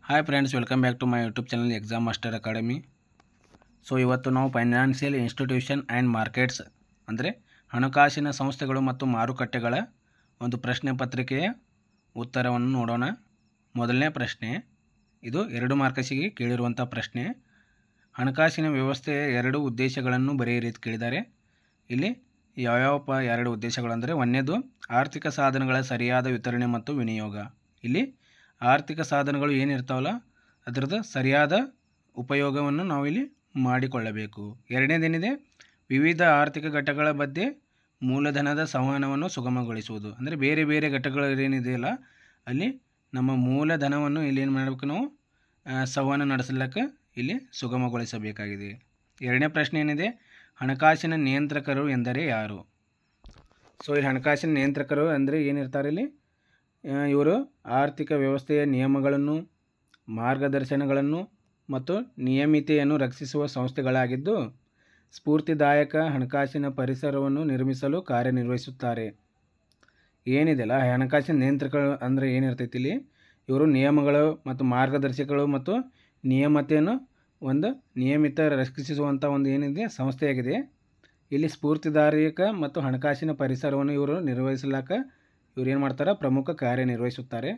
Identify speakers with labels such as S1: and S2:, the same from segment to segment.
S1: Hi friends, welcome back to my YouTube channel exam master academy. So ಇವತ್ತು ನಾವು financial institution and markets ಅಂದರೆ ಹಣಕಾಸಿನ ಸಂಸ್ಥೆಗಳು ಮತ್ತು ಮಾರುಕಟ್ಟೆಗಳ ಒಂದು ಪ್ರಶ್ನೆ ಪತ್ರಿಕೆಯ ಉತ್ತರವನ್ನು ನೋಡೋಣ. ಮೊದಲನೇ ಪ್ರಶ್ನೆ, ಇದು 2 ಮಾರ್ಕ್ಸಿಗೆ ಕೇಳಿರುವಂಥ ಪ್ರಶ್ನೆ. ಹಣಕಾಸಿನ ವ್ಯವಸ್ಥೆಯ 2 ಉದ್ದೇಶಗಳನ್ನು ಬರೆಯಿರಿ ಅಂತ ಕೇಳಿದ್ದಾರೆ. ಇಲ್ಲಿ ಯಾವ್ಯಾವಪ್ಪ 2 ಉದ್ದೇಶಗಳು ಅಂದರೆ, ಒಂದನೇದು ಆರ್ಥಿಕ ಸಾಧನಗಳ ಸರಿಯಾದ ವಿತರಣೆ ಮತ್ತು ವಿನಿಯೋಗ. ಇಲ್ಲಿ ಆರ್ಥಿಕ ಸಾಧನಗಳು ಏನಿರ್ತಾವಲ್ಲ ಅದರದ್ದು ಸರಿಯಾದ ಉಪಯೋಗವನ್ನು ನಾವಿಲ್ಲಿ ಮಾಡಿಕೊಳ್ಳಬೇಕು. ಎರಡನೇದೇನಿದೆ, ವಿವಿಧ ಆರ್ಥಿಕ ಘಟಕಗಳ ಮಧ್ಯೆ ಮೂಲಧನದ ಸಂವಹನವನ್ನು ಸುಗಮಗೊಳಿಸುವುದು. ಅಂದರೆ ಬೇರೆ ಬೇರೆ ಘಟಕಗಳು ಏನಿದೆಯಲ್ಲ ಅಲ್ಲಿ ನಮ್ಮ ಮೂಲಧನವನ್ನು ಇಲ್ಲಿ ಏನು ಮಾಡಬೇಕು, ನಾವು ಸಂವಹನ ನಡೆಸಲಿಕ್ಕೆ ಇಲ್ಲಿ ಸುಗಮಗೊಳಿಸಬೇಕಾಗಿದೆ. ಎರಡನೇ ಪ್ರಶ್ನೆ ಏನಿದೆ, ಹಣಕಾಸಿನ ನಿಯಂತ್ರಕರು ಎಂದರೆ ಯಾರು? ಸೊ ಇಲ್ಲಿ ಹಣಕಾಸಿನ ನಿಯಂತ್ರಕರು ಅಂದರೆ ಏನಿರ್ತಾರೆ, ಇಲ್ಲಿ ಇವರು ಆರ್ಥಿಕ ವ್ಯವಸ್ಥೆಯ ನಿಯಮಗಳನ್ನು, ಮಾರ್ಗದರ್ಶನಗಳನ್ನು ಮತ್ತು ನಿಯಮಿತೆಯನ್ನು ರಕ್ಷಿಸುವ ಸಂಸ್ಥೆಗಳಾಗಿದ್ದು, ಸ್ಫೂರ್ತಿದಾಯಕ ಹಣಕಾಸಿನ ಪರಿಸರವನ್ನು ನಿರ್ಮಿಸಲು ಕಾರ್ಯನಿರ್ವಹಿಸುತ್ತಾರೆ. ಏನಿದೆಯಲ್ಲ ಹಣಕಾಸಿನ ನಿಯಂತ್ರಕರು ಅಂದರೆ ಏನಿರ್ತೈತಿ, ಇಲ್ಲಿ ಇವರು ನಿಯಮಗಳು ಮತ್ತು ಮಾರ್ಗದರ್ಶಕಗಳು ಮತ್ತು ನಿಯಮತೆಯನ್ನು ಒಂದು ನಿಯಮಿತ ರಕ್ಷಿಸುವಂಥ ಒಂದು ಏನಿದೆ ಸಂಸ್ಥೆಯಾಗಿದೆ. ಇಲ್ಲಿ ಸ್ಫೂರ್ತಿದಾಯಕ ಮತ್ತು ಹಣಕಾಸಿನ ಪರಿಸರವನ್ನು ಇವರು ನಿರ್ವಹಿಸಲಿಕ್ಕ ಇವ್ರು ಏನು ಮಾಡ್ತಾರೆ, ಪ್ರಮುಖ ಕಾರ್ಯನಿರ್ವಹಿಸುತ್ತಾರೆ.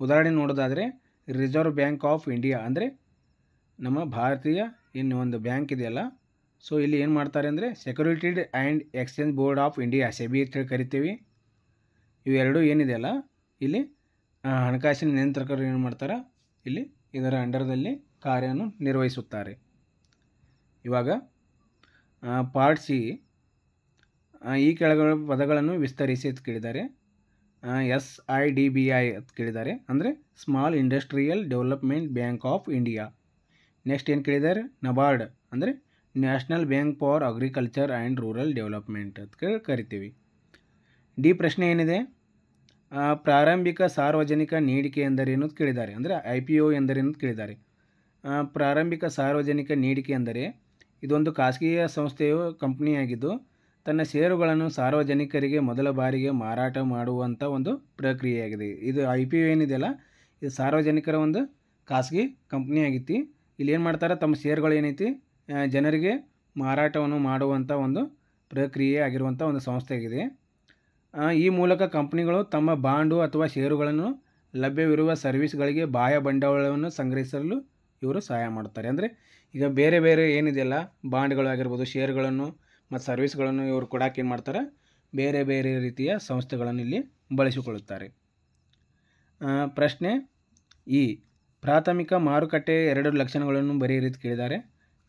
S1: ಉದಾಹರಣೆ ನೋಡೋದಾದರೆ ರಿಸರ್ವ್ ಬ್ಯಾಂಕ್ ಆಫ್ ಇಂಡಿಯಾ ಅಂದರೆ ನಮ್ಮ ಭಾರತೀಯ ಇನ್ನು ಒಂದು ಬ್ಯಾಂಕ್ ಇದೆಯಲ್ಲ, ಸೊ ಇಲ್ಲಿ ಏನು ಮಾಡ್ತಾರೆ ಅಂದರೆ securities and exchange board of India, SEBI ಅಂತ ಹೇಳಿ ಕರಿತೀವಿ. ಇವೆರಡೂ ಏನಿದೆಯಲ್ಲ ಇಲ್ಲಿ ಹಣಕಾಸಿನ ನಿಯಂತ್ರಕರು ಏನು ಮಾಡ್ತಾರೆ, ಇಲ್ಲಿ ಇದರ ಅಂಡರ್ದಲ್ಲಿ ಕಾರ್ಯವನ್ನು ನಿರ್ವಹಿಸುತ್ತಾರೆ. ಇವಾಗ ಪಾರ್ಟ್ ಸಿ, ಈ ಕೆಳಗಳ ಪದಗಳನ್ನು ವಿಸ್ತರಿಸಿ ಅಂತ ಕೇಳಿದ್ದಾರೆ. SIDBI ಅಂತ ಕೇಳಿದ್ದಾರೆ ಅಂದರೆ small industrial development bank of India. Next ಏನು ಕೇಳಿದ್ದಾರೆ, ನಬಾರ್ಡ್ ಅಂದರೆ national bank for agriculture and rural development ಅಂತ ಕರಿತೀವಿ. ಡಿ ಪ್ರಶ್ನೆ ಏನಿದೆ, ಪ್ರಾರಂಭಿಕ ಸಾರ್ವಜನಿಕ ನೀಡಿಕೆ ಎಂದರೇನು ಅಂತ ಕೇಳಿದ್ದಾರೆ. ಅಂದರೆ IPO ಎಂದರೇನು ಅಂತ ಕೇಳಿದ್ದಾರೆ. ಪ್ರಾರಂಭಿಕ ಸಾರ್ವಜನಿಕ ನೀಡಿಕೆ ಎಂದರೆ ಇದೊಂದು ಖಾಸಗಿ ಸಂಸ್ಥೆಯು ಕಂಪ್ನಿಯಾಗಿದ್ದು ತನ್ನ ಷೇರುಗಳನ್ನು ಸಾರ್ವಜನಿಕರಿಗೆ ಮೊದಲ ಬಾರಿಗೆ ಮಾರಾಟ ಮಾಡುವಂಥ ಒಂದು ಪ್ರಕ್ರಿಯೆಯಾಗಿದೆ. ಇದು IPO ಏನಿದೆಯಲ್ಲ ಇದು ಸಾರ್ವಜನಿಕರ ಒಂದು ಖಾಸಗಿ ಕಂಪ್ನಿ ಆಗೈತಿ. ಇಲ್ಲಿ ಏನು ಮಾಡ್ತಾರೆ, ತಮ್ಮ ಷೇರುಗಳು ಏನೈತಿ ಜನರಿಗೆ ಮಾರಾಟವನ್ನು ಮಾಡುವಂಥ ಒಂದು ಪ್ರಕ್ರಿಯೆ ಆಗಿರುವಂಥ ಒಂದು ಸಂಸ್ಥೆಯಾಗಿದೆ. ಈ ಮೂಲಕ ಕಂಪ್ನಿಗಳು ತಮ್ಮ ಬಾಂಡು ಅಥವಾ ಷೇರುಗಳನ್ನು ಲಭ್ಯವಿರುವ ಸರ್ವಿಸ್ಗಳಿಗೆ ಬಾಹ್ಯ ಬಂಡವಾಳವನ್ನು ಸಂಗ್ರಹಿಸಲು ಇವರು ಸಹಾಯ ಮಾಡ್ತಾರೆ. ಅಂದರೆ ಈಗ ಬೇರೆ ಬೇರೆ ಏನಿದೆಯಲ್ಲ ಬಾಂಡ್ಗಳು ಆಗಿರ್ಬೋದು, ಷೇರುಗಳನ್ನು ಮತ್ತು ಸರ್ವಿಸ್ಗಳನ್ನು ಇವರು ಕೊಡೋಕೆ ಏನು ಮಾಡ್ತಾರೆ, ಬೇರೆ ಬೇರೆ ರೀತಿಯ ಸಂಸ್ಥೆಗಳನ್ನು ಇಲ್ಲಿ ಬಳಸಿಕೊಳ್ಳುತ್ತಾರೆ. ಪ್ರಶ್ನೆ ಈ ಪ್ರಾಥಮಿಕ ಮಾರುಕಟ್ಟೆಯ 2 ಲಕ್ಷಣಗಳನ್ನು ಬರೆಯಿರಿ ಅಂತ ಕೇಳಿದ್ದಾರೆ.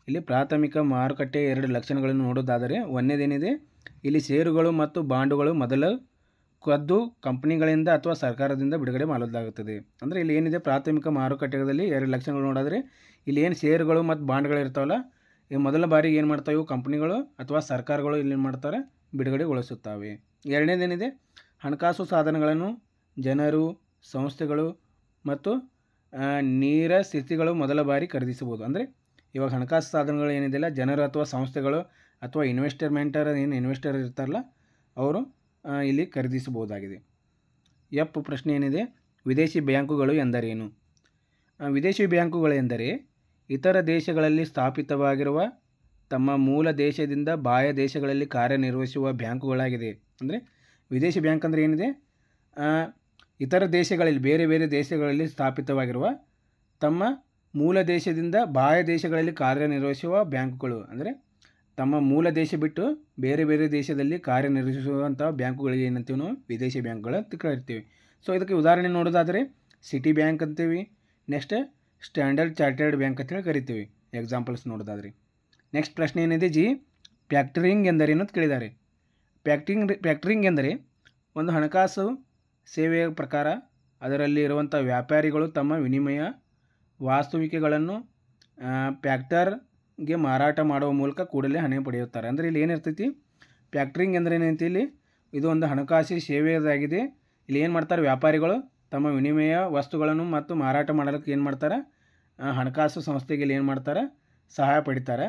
S1: ಇಲ್ಲಿ ಪ್ರಾಥಮಿಕ ಮಾರುಕಟ್ಟೆಯ 2 ಲಕ್ಷಣಗಳನ್ನು ನೋಡೋದಾದರೆ, ಒಂದನೇದೇನಿದೆ, ಇಲ್ಲಿ ಷೇರುಗಳು ಮತ್ತು ಬಾಂಡುಗಳು ಮೊದಲು ಕದ್ದು ಕಂಪ್ನಿಗಳಿಂದ ಅಥವಾ ಸರ್ಕಾರದಿಂದ ಬಿಡುಗಡೆ ಮಾಡಲಾಗುತ್ತದೆ. ಅಂದರೆ ಇಲ್ಲಿ ಏನಿದೆ ಪ್ರಾಥಮಿಕ ಮಾರುಕಟ್ಟೆಯಲ್ಲಿ 2 ಲಕ್ಷಣಗಳು ನೋಡಿದ್ರೆ, ಇಲ್ಲಿ ಏನು ಷೇರುಗಳು ಮತ್ತು ಬಾಂಡ್ಗಳು ಇರ್ತಾವಲ್ಲ ಈ ಮೊದಲ ಬಾರಿಗೆ ಏನು ಮಾಡ್ತಾವೆ, ಇವು ಕಂಪ್ನಿಗಳು ಅಥವಾ ಸರ್ಕಾರಗಳು ಇಲ್ಲಿ ಏನು ಮಾಡ್ತಾರೆ, ಬಿಡುಗಡೆಗೊಳಿಸುತ್ತವೆ. ಎರಡನೇದೇನಿದೆ, ಹಣಕಾಸು ಸಾಧನಗಳನ್ನು ಜನರು, ಸಂಸ್ಥೆಗಳು ಮತ್ತು ನೇರ ಸ್ಥಿತಿಗಳು ಮೊದಲ ಬಾರಿ ಖರೀದಿಸಬಹುದು. ಅಂದರೆ ಇವಾಗ ಹಣಕಾಸು ಸಾಧನಗಳು ಏನಿದೆಯಲ್ಲ ಜನರು ಅಥವಾ ಸಂಸ್ಥೆಗಳು ಅಥವಾ ಇನ್ವೆಸ್ಟರ್ ಇರ್ತಾರಲ್ಲ ಅವರು ಇಲ್ಲಿ ಖರೀದಿಸಬಹುದಾಗಿದೆ. ಪ್ರಶ್ನೆ ಏನಿದೆ, ವಿದೇಶಿ ಬ್ಯಾಂಕುಗಳು ಎಂದರೇನು? ವಿದೇಶಿ ಬ್ಯಾಂಕುಗಳು ಎಂದರೆ ಇತರ ದೇಶಗಳಲ್ಲಿ ಸ್ಥಾಪಿತವಾಗಿರುವ ತಮ್ಮ ಮೂಲ ದೇಶದಿಂದ ಬಾಹ್ಯ ದೇಶಗಳಲ್ಲಿ ಕಾರ್ಯನಿರ್ವಹಿಸುವ ಬ್ಯಾಂಕುಗಳಾಗಿದೆ. ಅಂದರೆ ವಿದೇಶಿ ಬ್ಯಾಂಕ್ ಅಂದರೆ ಏನಿದೆ, ಇತರ ದೇಶಗಳಲ್ಲಿ ಬೇರೆ ಬೇರೆ ದೇಶಗಳಲ್ಲಿ ಸ್ಥಾಪಿತವಾಗಿರುವ ತಮ್ಮ ಮೂಲ ದೇಶದಿಂದ ಬಾಹ್ಯ ದೇಶಗಳಲ್ಲಿ ಕಾರ್ಯನಿರ್ವಹಿಸುವ ಬ್ಯಾಂಕುಗಳು. ಅಂದರೆ ತಮ್ಮ ಮೂಲ ದೇಶ ಬಿಟ್ಟು ಬೇರೆ ಬೇರೆ ದೇಶದಲ್ಲಿ ಕಾರ್ಯನಿರ್ವಹಿಸುವಂಥ ಬ್ಯಾಂಕುಗಳಿಗೆ ಏನಂತೀವಿ ನಾವು, ವಿದೇಶಿ ಬ್ಯಾಂಕ್ಗಳು ಅಂತ ಕರಿತೀವಿ. ಸೊ ಇದಕ್ಕೆ ಉದಾಹರಣೆ ನೋಡೋದಾದರೆ ಸಿಟಿ ಬ್ಯಾಂಕ್ ಅಂತೀವಿ, ನೆಕ್ಸ್ಟ್ ಸ್ಟ್ಯಾಂಡರ್ಡ್ ಚಾರ್ಟರ್ಡ್ ಬ್ಯಾಂಕ್ ಅಂತೇಳಿ ಕರಿತೀವಿ ಎಕ್ಸಾಂಪಲ್ಸ್ ನೋಡೋದಾದರೆ. ನೆಕ್ಸ್ಟ್ ಪ್ರಶ್ನೆ ಏನಿದೆ, ಫ್ಯಾಕ್ಟರಿಂಗ್ ಎಂದರೇನು ಅಂತ ಕೇಳಿದ್ದಾರೆ. ಫ್ಯಾಕ್ಟರಿಂಗ್ ಎಂದರೆ ಒಂದು ಹಣಕಾಸು ಸೇವೆಯ ಪ್ರಕಾರ ಅದರಲ್ಲಿ ಇರುವಂಥ ವ್ಯಾಪಾರಿಗಳು ತಮ್ಮ ವಿನಿಮಯ ವಾಸ್ತವಿಕೆಗಳನ್ನು ಫ್ಯಾಕ್ಟರ್ಗೆ ಮಾರಾಟ ಮಾಡುವ ಮೂಲಕ ಕೂಡಲೇ ಹಣ ಪಡೆಯುತ್ತಾರೆ. ಅಂದರೆ ಇಲ್ಲಿ ಏನಿರ್ತೈತಿ, ಫ್ಯಾಕ್ಟರಿಂಗ್ ಅಂದರೆ ಏನೈತಿ, ಇಲ್ಲಿ ಇದು ಒಂದು ಹಣಕಾಸು ಸೇವೆಯಾಗಿದೆ. ಇಲ್ಲಿ ಏನು ಮಾಡ್ತಾರೆ, ವ್ಯಾಪಾರಿಗಳು ತಮ್ಮ ವಿನಿಮಯ ವಸ್ತುಗಳನ್ನು ಮತ್ತು ಮಾರಾಟ ಮಾಡೋದಕ್ಕೆ ಏನು ಮಾಡ್ತಾರೆ, ಹಣಕಾಸು ಸಂಸ್ಥೆಗೆ ಇಲ್ಲಿ ಏನು ಮಾಡ್ತಾರೆ, ಸಹಾಯ ಪಡಿತಾರೆ.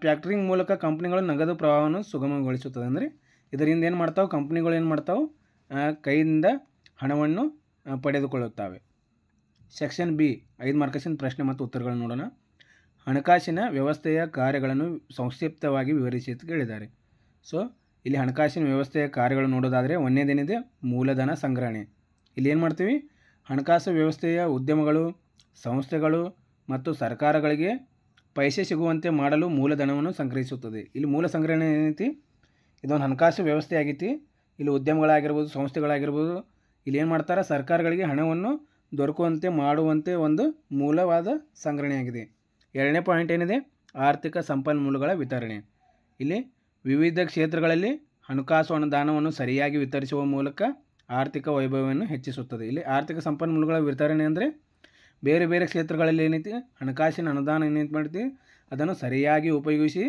S1: ಫ್ಯಾಕ್ಟರಿಂಗ್ ಮೂಲಕ ಕಂಪ್ನಿಗಳು ನಗದು ಪ್ರವಾಹವನ್ನು ಸುಗಮಗೊಳಿಸುತ್ತದೆ. ಅಂದರೆ ಇದರಿಂದ ಏನು ಮಾಡ್ತಾವೆ, ಕಂಪ್ನಿಗಳು ಏನು ಮಾಡ್ತಾವೆ, ಕೈಯಿಂದ ಹಣವನ್ನು ಪಡೆದುಕೊಳ್ಳುತ್ತವೆ. ಸೆಕ್ಷನ್ ಬಿ 5 ಮಾರ್ಕ್ಸಿನ ಪ್ರಶ್ನೆ ಮತ್ತು ಉತ್ತರಗಳನ್ನು ನೋಡೋಣ. ಹಣಕಾಸಿನ ವ್ಯವಸ್ಥೆಯ ಕಾರ್ಯಗಳನ್ನು ಸಂಕ್ಷಿಪ್ತವಾಗಿ ವಿವರಿಸಿ ಅಂತ ಕೇಳಿದ್ದಾರೆ. ಸೊ ಇಲ್ಲಿ ಹಣಕಾಸಿನ ವ್ಯವಸ್ಥೆಯ ಕಾರ್ಯಗಳು ನೋಡೋದಾದರೆ ಒಂದನೇದೇನಿದೆ ಮೂಲಧನ ಸಂಗ್ರಹಣೆ. ಇಲ್ಲಿ ಏನು ಮಾಡ್ತೀವಿ, ಹಣಕಾಸು ವ್ಯವಸ್ಥೆಯ ಉದ್ಯಮಗಳು, ಸಂಸ್ಥೆಗಳು ಮತ್ತು ಸರ್ಕಾರಗಳಿಗೆ ಪೈಸೆ ಸಿಗುವಂತೆ ಮಾಡಲು ಮೂಲಧನವನ್ನು ಸಂಗ್ರಹಿಸುತ್ತದೆ. ಇಲ್ಲಿ ಮೂಲ ಸಂಗ್ರಹಣೆ ಏನೈತಿ, ಇದೊಂದು ಹಣಕಾಸು ವ್ಯವಸ್ಥೆ ಆಗೈತಿ. ಇಲ್ಲಿ ಉದ್ಯಮಗಳಾಗಿರ್ಬೋದು, ಸಂಸ್ಥೆಗಳಾಗಿರ್ಬೋದು, ಇಲ್ಲಿ ಏನು ಮಾಡ್ತಾರೆ, ಸರ್ಕಾರಗಳಿಗೆ ಹಣವನ್ನು ದೊರಕುವಂತೆ ಮಾಡುವಂತೆ ಒಂದು ಮೂಲವಾದ ಸಂಗ್ರಹಣೆಯಾಗಿದೆ. ಎರಡನೇ ಪಾಯಿಂಟ್ ಏನಿದೆ, ಆರ್ಥಿಕ ಸಂಪನ್ಮೂಲಗಳ ವಿತರಣೆ. ಇಲ್ಲಿ ವಿವಿಧ ಕ್ಷೇತ್ರಗಳಲ್ಲಿ ಹಣಕಾಸು ಅನುದಾನವನ್ನು ಸರಿಯಾಗಿ ವಿತರಿಸುವ ಮೂಲಕ ಆರ್ಥಿಕ ವೈಭವವನ್ನು ಹೆಚ್ಚಿಸುತ್ತದೆ. ಇಲ್ಲಿ ಆರ್ಥಿಕ ಸಂಪನ್ಮೂಲಗಳ ವಿತರಣೆ ಅಂದರೆ ಬೇರೆ ಬೇರೆ ಕ್ಷೇತ್ರಗಳಲ್ಲಿ ಏನೈತಿ ಹಣಕಾಸಿನ ಅನುದಾನ ಏನೈತಿ ಮಾಡ್ತೀವಿ, ಅದನ್ನು ಸರಿಯಾಗಿ ಉಪಯೋಗಿಸಿ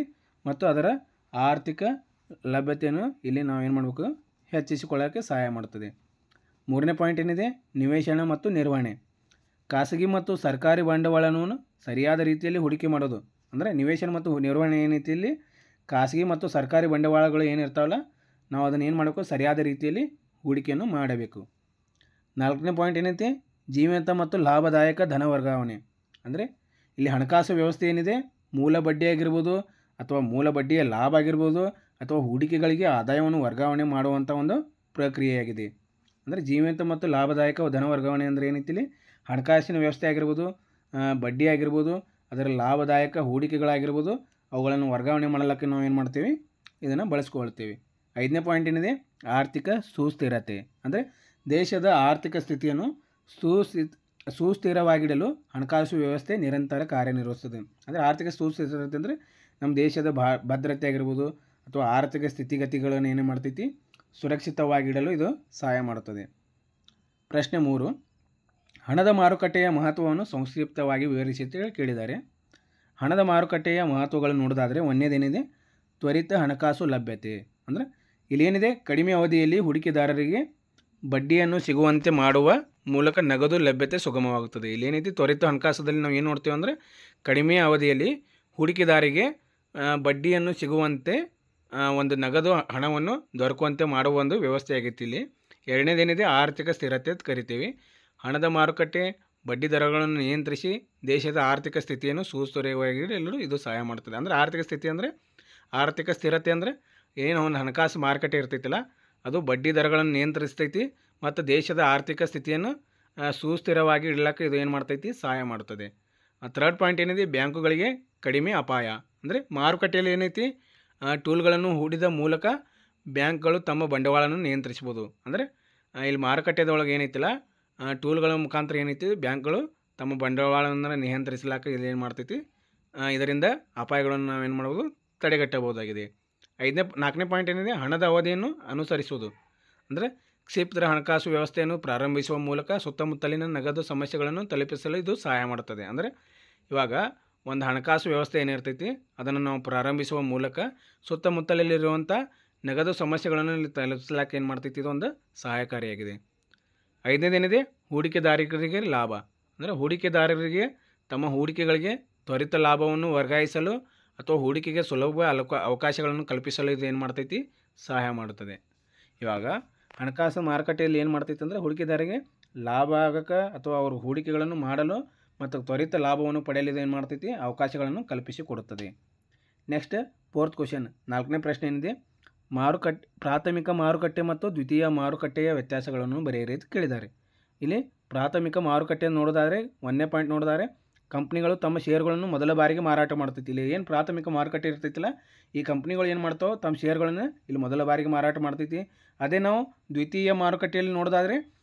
S1: ಮತ್ತು ಅದರ ಆರ್ಥಿಕ ಲಭ್ಯತೆಯನ್ನು ಇಲ್ಲಿ ನಾವೇನು ಮಾಡಬೇಕು, ಹೆಚ್ಚಿಸಿಕೊಳ್ಳೋಕ್ಕೆ ಸಹಾಯ ಮಾಡ್ತದೆ. ಮೂರನೇ ಪಾಯಿಂಟ್ ಏನಿದೆ, ನಿವೇಶನ ಮತ್ತು ನಿರ್ವಹಣೆ. ಖಾಸಗಿ ಮತ್ತು ಸರ್ಕಾರಿ ಬಂಡವಾಳವನ್ನು ಸರಿಯಾದ ರೀತಿಯಲ್ಲಿ ಹೂಡಿಕೆ ಮಾಡೋದು. ಅಂದರೆ ನಿವೇಶನ ಮತ್ತು ನಿರ್ವಹಣೆ ಏನೈತಿ, ಇಲ್ಲಿ ಖಾಸಗಿ ಮತ್ತು ಸರ್ಕಾರಿ ಬಂಡವಾಳಗಳು ಏನಿರ್ತಾವಲ್ಲ, ನಾವು ಅದನ್ನು ಏನು ಮಾಡಬೇಕು, ಸರಿಯಾದ ರೀತಿಯಲ್ಲಿ ಹೂಡಿಕೆಯನ್ನು ಮಾಡಬೇಕು. ನಾಲ್ಕನೇ ಪಾಯಿಂಟ್ ಏನೈತಿ, ಜೀವಂತ ಮತ್ತು ಲಾಭದಾಯಕ ಧನ ವರ್ಗಾವಣೆ. ಅಂದರೆ ಇಲ್ಲಿ ಹಣಕಾಸು ವ್ಯವಸ್ಥೆ ಏನಿದೆ, ಮೂಲ ಬಡ್ಡಿ ಆಗಿರ್ಬೋದು ಅಥವಾ ಮೂಲ ಬಡ್ಡಿಯ ಲಾಭ ಆಗಿರ್ಬೋದು ಅಥವಾ ಹೂಡಿಕೆಗಳಿಗೆ ಆದಾಯವನ್ನು ವರ್ಗಾವಣೆ ಮಾಡುವಂಥ ಒಂದು ಪ್ರಕ್ರಿಯೆಯಾಗಿದೆ. ಅಂದರೆ ಜೀವಂತ ಮತ್ತು ಲಾಭದಾಯಕ ಧನ ವರ್ಗಾವಣೆ ಅಂದರೆ ಏನೈತಿ, ಇಲ್ಲಿ ಹಣಕಾಸಿನ ವ್ಯವಸ್ಥೆ ಆಗಿರ್ಬೋದು, ಬಡ್ಡಿ ಆಗಿರ್ಬೋದು, ಅದರ ಲಾಭದಾಯಕ ಹೂಡಿಕೆಗಳಾಗಿರ್ಬೋದು, ಅವುಗಳನ್ನು ವರ್ಗಾವಣೆ ಮಾಡಲಿಕ್ಕೆ ನಾವು ಏನು ಮಾಡ್ತೀವಿ, ಇದನ್ನು ಬಳಸ್ಕೊಳ್ತೀವಿ. ಐದನೇ ಪಾಯಿಂಟ್ ಏನಿದೆ, ಆರ್ಥಿಕ ಸುಸ್ಥಿರತೆ. ಅಂದರೆ ದೇಶದ ಆರ್ಥಿಕ ಸ್ಥಿತಿಯನ್ನು ಸುಸ್ಥಿರವಾಗಿಡಲು ಹಣಕಾಸು ವ್ಯವಸ್ಥೆ ನಿರಂತರ ಕಾರ್ಯನಿರ್ವಹಿಸುತ್ತದೆ. ಅಂದರೆ ಆರ್ಥಿಕ ಸುಸ್ಥಿರತೆ ಅಂದರೆ ನಮ್ಮ ದೇಶದ ಭದ್ರತೆ ಆಗಿರ್ಬೋದು ಅಥವಾ ಆರ್ಥಿಕ ಸ್ಥಿತಿಗತಿಗಳನ್ನು ಏನು ಮಾಡ್ತೈತಿ, ಸುರಕ್ಷಿತವಾಗಿಡಲು ಇದು ಸಹಾಯ ಮಾಡುತ್ತದೆ. ಪ್ರಶ್ನೆ 3, ಹಣದ ಮಾರುಕಟ್ಟೆಯ ಮಹತ್ವವನ್ನು ಸಂಕ್ಷಿಪ್ತವಾಗಿ ವಿವರಿಸಿ ಅಂತ ಕೇಳಿದ್ದಾರೆ. ಹಣದ ಮಾರುಕಟ್ಟೆಯ ಮಹತ್ವಗಳನ್ನು ನೋಡೋದಾದರೆ ಒಂದನೇದೇನಿದೆ, ತ್ವರಿತ ಹಣಕಾಸು ಲಭ್ಯತೆ. ಅಂದರೆ ಇಲ್ಲೇನಿದೆ, ಕಡಿಮೆ ಅವಧಿಯಲ್ಲಿ ಹೂಡಿಕೆದಾರರಿಗೆ ಬಡ್ಡಿಯನ್ನು ಸಿಗುವಂತೆ ಮಾಡುವ ಮೂಲಕ ನಗದು ಲಭ್ಯತೆ ಸುಗಮವಾಗುತ್ತದೆ. ಇಲ್ಲೇನೈತಿ, ತ್ವರಿತ ಹಣಕಾಸದಲ್ಲಿ ನಾವು ಏನು ನೋಡ್ತೀವಿ ಅಂದರೆ ಕಡಿಮೆ ಅವಧಿಯಲ್ಲಿ ಹೂಡಿಕೆದಾರಿಗೆ ಬಡ್ಡಿಯನ್ನು ಸಿಗುವಂತೆ ಒಂದು ನಗದು ಹಣವನ್ನು ದೊರಕುವಂತೆ ಮಾಡುವ ಒಂದು ವ್ಯವಸ್ಥೆ ಆಗೈತಿ. ಇಲ್ಲಿ ಎರಡನೇದೇನಿದೆ, ಆರ್ಥಿಕ ಸ್ಥಿರತೆ ಅಂತ ಕರಿತೀವಿ. ಹಣದ ಮಾರುಕಟ್ಟೆ ಬಡ್ಡಿ ದರಗಳನ್ನು ನಿಯಂತ್ರಿಸಿ ದೇಶದ ಆರ್ಥಿಕ ಸ್ಥಿತಿಯನ್ನು ಸುಸ್ಥಿರವಾಗಿಡಲು ಇದು ಸಹಾಯ ಮಾಡ್ತದೆ. ಅಂದರೆ ಆರ್ಥಿಕ ಸ್ಥಿತಿ ಅಂದರೆ ಆರ್ಥಿಕ ಸ್ಥಿರತೆ ಅಂದರೆ ಏನು ಒಂದು ಹಣಕಾಸು ಮಾರುಕಟ್ಟೆ ಇರ್ತೈತಿಲ್ಲ, ಅದು ಬಡ್ಡಿ ದರಗಳನ್ನು ನಿಯಂತ್ರಿಸ್ತೈತಿ ಮತ್ತು ದೇಶದ ಆರ್ಥಿಕ ಸ್ಥಿತಿಯನ್ನು ಸುಸ್ಥಿರವಾಗಿ ಇಡಲಿಕ್ಕೆ ಇದು ಏನು ಮಾಡ್ತೈತಿ, ಸಹಾಯ ಮಾಡ್ತದೆ. ಥರ್ಡ್ ಪಾಯಿಂಟ್ ಏನಿದೆ, ಬ್ಯಾಂಕುಗಳಿಗೆ ಕಡಿಮೆ ಅಪಾಯ. ಅಂದರೆ ಮಾರುಕಟ್ಟೆಯಲ್ಲಿ ಏನೈತಿ, ಟೂಲ್ಗಳನ್ನು ಹೂಡಿದ ಮೂಲಕ ಬ್ಯಾಂಕ್ಗಳು ತಮ್ಮ ಬಂಡವಾಳವನ್ನು ನಿಯಂತ್ರಿಸ್ಬೋದು. ಅಂದರೆ ಇಲ್ಲಿ ಮಾರುಕಟ್ಟೆದೊಳಗೆ ಏನೈತಿಲ್ಲ, ಟೂಲ್ಗಳ ಮುಖಾಂತರ ಏನೈತಿ, ಬ್ಯಾಂಕ್ಗಳು ತಮ್ಮ ಬಂಡವಾಳವನ್ನು ನಿಯಂತ್ರಿಸಲಿಕ್ಕೆ ಇದೇನು ಮಾಡ್ತೈತಿ, ಇದರಿಂದ ಅಪಾಯಗಳನ್ನು ನಾವೇನು ಮಾಡ್ಬೋದು, ತಡೆಗಟ್ಟಬಹುದಾಗಿದೆ. ನಾಲ್ಕನೇ ಪಾಯಿಂಟ್ ಏನಿದೆ, ಹಣದ ಅವಧಿಯನ್ನು ಅನುಸರಿಸುವುದು. ಅಂದರೆ ಕ್ಷಿಪ್ರ ಹಣಕಾಸು ವ್ಯವಸ್ಥೆಯನ್ನು ಪ್ರಾರಂಭಿಸುವ ಮೂಲಕ ಸುತ್ತಮುತ್ತಲಿನ ನಗದು ಸಮಸ್ಯೆಗಳನ್ನು ತಲುಪಿಸಲು ಇದು ಸಹಾಯ ಮಾಡುತ್ತದೆ. ಅಂದರೆ ಇವಾಗ ಒಂದು ಹಣಕಾಸು ವ್ಯವಸ್ಥೆ ಏನಿರ್ತೈತಿ ಅದನ್ನು ನಾವು ಪ್ರಾರಂಭಿಸುವ ಮೂಲಕ ಸುತ್ತಮುತ್ತಲಲ್ಲಿರುವಂಥ ನಗದು ಸಮಸ್ಯೆಗಳನ್ನು ಇಲ್ಲಿ ತಲುಪಿಸಲಿಕ್ಕೆ ಏನು ಮಾಡ್ತೈತಿ, ಇದೊಂದು ಸಹಾಯಕಾರಿಯಾಗಿದೆ. ಐದನೇದೇನಿದೆ, ಹೂಡಿಕೆದಾರರಿಗೆ ಲಾಭ. ಅಂದರೆ ಹೂಡಿಕೆದಾರರಿಗೆ ತಮ್ಮ ಹೂಡಿಕೆಗಳಿಗೆ ತ್ವರಿತ ಲಾಭವನ್ನು ವರ್ಗಾಯಿಸಲು ಅಥವಾ ಹೂಡಿಕೆಗೆ ಸುಲಭ ಅವಕಾಶಗಳನ್ನು ಕಲ್ಪಿಸಲು ಇದು ಏನು ಮಾಡ್ತೈತಿ, ಸಹಾಯ ಮಾಡುತ್ತದೆ. ಇವಾಗ ಹಣಕಾಸು ಮಾರುಕಟ್ಟೆಯಲ್ಲಿ ಏನು ಮಾಡ್ತೈತಿ ಅಂದರೆ ಹೂಡಿಕೆದಾರರಿಗೆ ಲಾಭ ಆಗೋಕ್ಕೆ ಅಥವಾ ಅವರು ಹೂಡಿಕೆಗಳನ್ನು ಮಾಡಲು ಮತ್ತು ತ್ವರಿತ ಲಾಭವನ್ನು ಪಡೆಯಲು ಇದು ಏನು ಮಾಡ್ತೈತಿ, ಅವಕಾಶಗಳನ್ನು ಕಲ್ಪಿಸಿಕೊಡುತ್ತದೆ. ನೆಕ್ಸ್ಟ್ ಫೋರ್ತ್ ಕ್ವಶನ್, ನಾಲ್ಕನೇ ಪ್ರಶ್ನೆ ಏನಿದೆ, ಪ್ರಾಥಮಿಕ ಮಾರುಕಟ್ಟೆ ಮತ್ತು ದ್ವಿತೀಯ ಮಾರುಕಟ್ಟೆಯ ವ್ಯತ್ಯಾಸಗಳನ್ನು ಬರೆಯಿರಿ ಅಂತ ಕೇಳಿದ್ದಾರೆ. ಇಲ್ಲಿ ಪ್ರಾಥಮಿಕ ಮಾರುಕಟ್ಟೆಯನ್ನು ನೋಡೋದಾದರೆ ಒಂದನೇ ಪಾಯಿಂಟ್ ನೋಡೋದಾದರೆ ಕಂಪ್ನಿಗಳು ತಮ್ಮ ಶೇರ್ಗಳನ್ನು ಮೊದಲ ಬಾರಿಗೆ ಮಾರಾಟ ಮಾಡ್ತೈತಿ. ಇಲ್ಲಿ ಏನು ಪ್ರಾಥಮಿಕ ಮಾರುಕಟ್ಟೆ ಇರ್ತೈತಿಲ್ಲ, ಈ ಕಂಪ್ನಿಗಳು ಏನು ಮಾಡ್ತಾವೆ, ತಮ್ಮ ಶೇರ್ಗಳನ್ನು ಇಲ್ಲಿ ಮೊದಲ ಬಾರಿಗೆ ಮಾರಾಟ ಮಾಡ್ತೈತಿ. ಅದೇ ನಾವು ದ್ವಿತೀಯ ಮಾರುಕಟ್ಟೆಯಲ್ಲಿ ನೋಡೋದಾದರೆ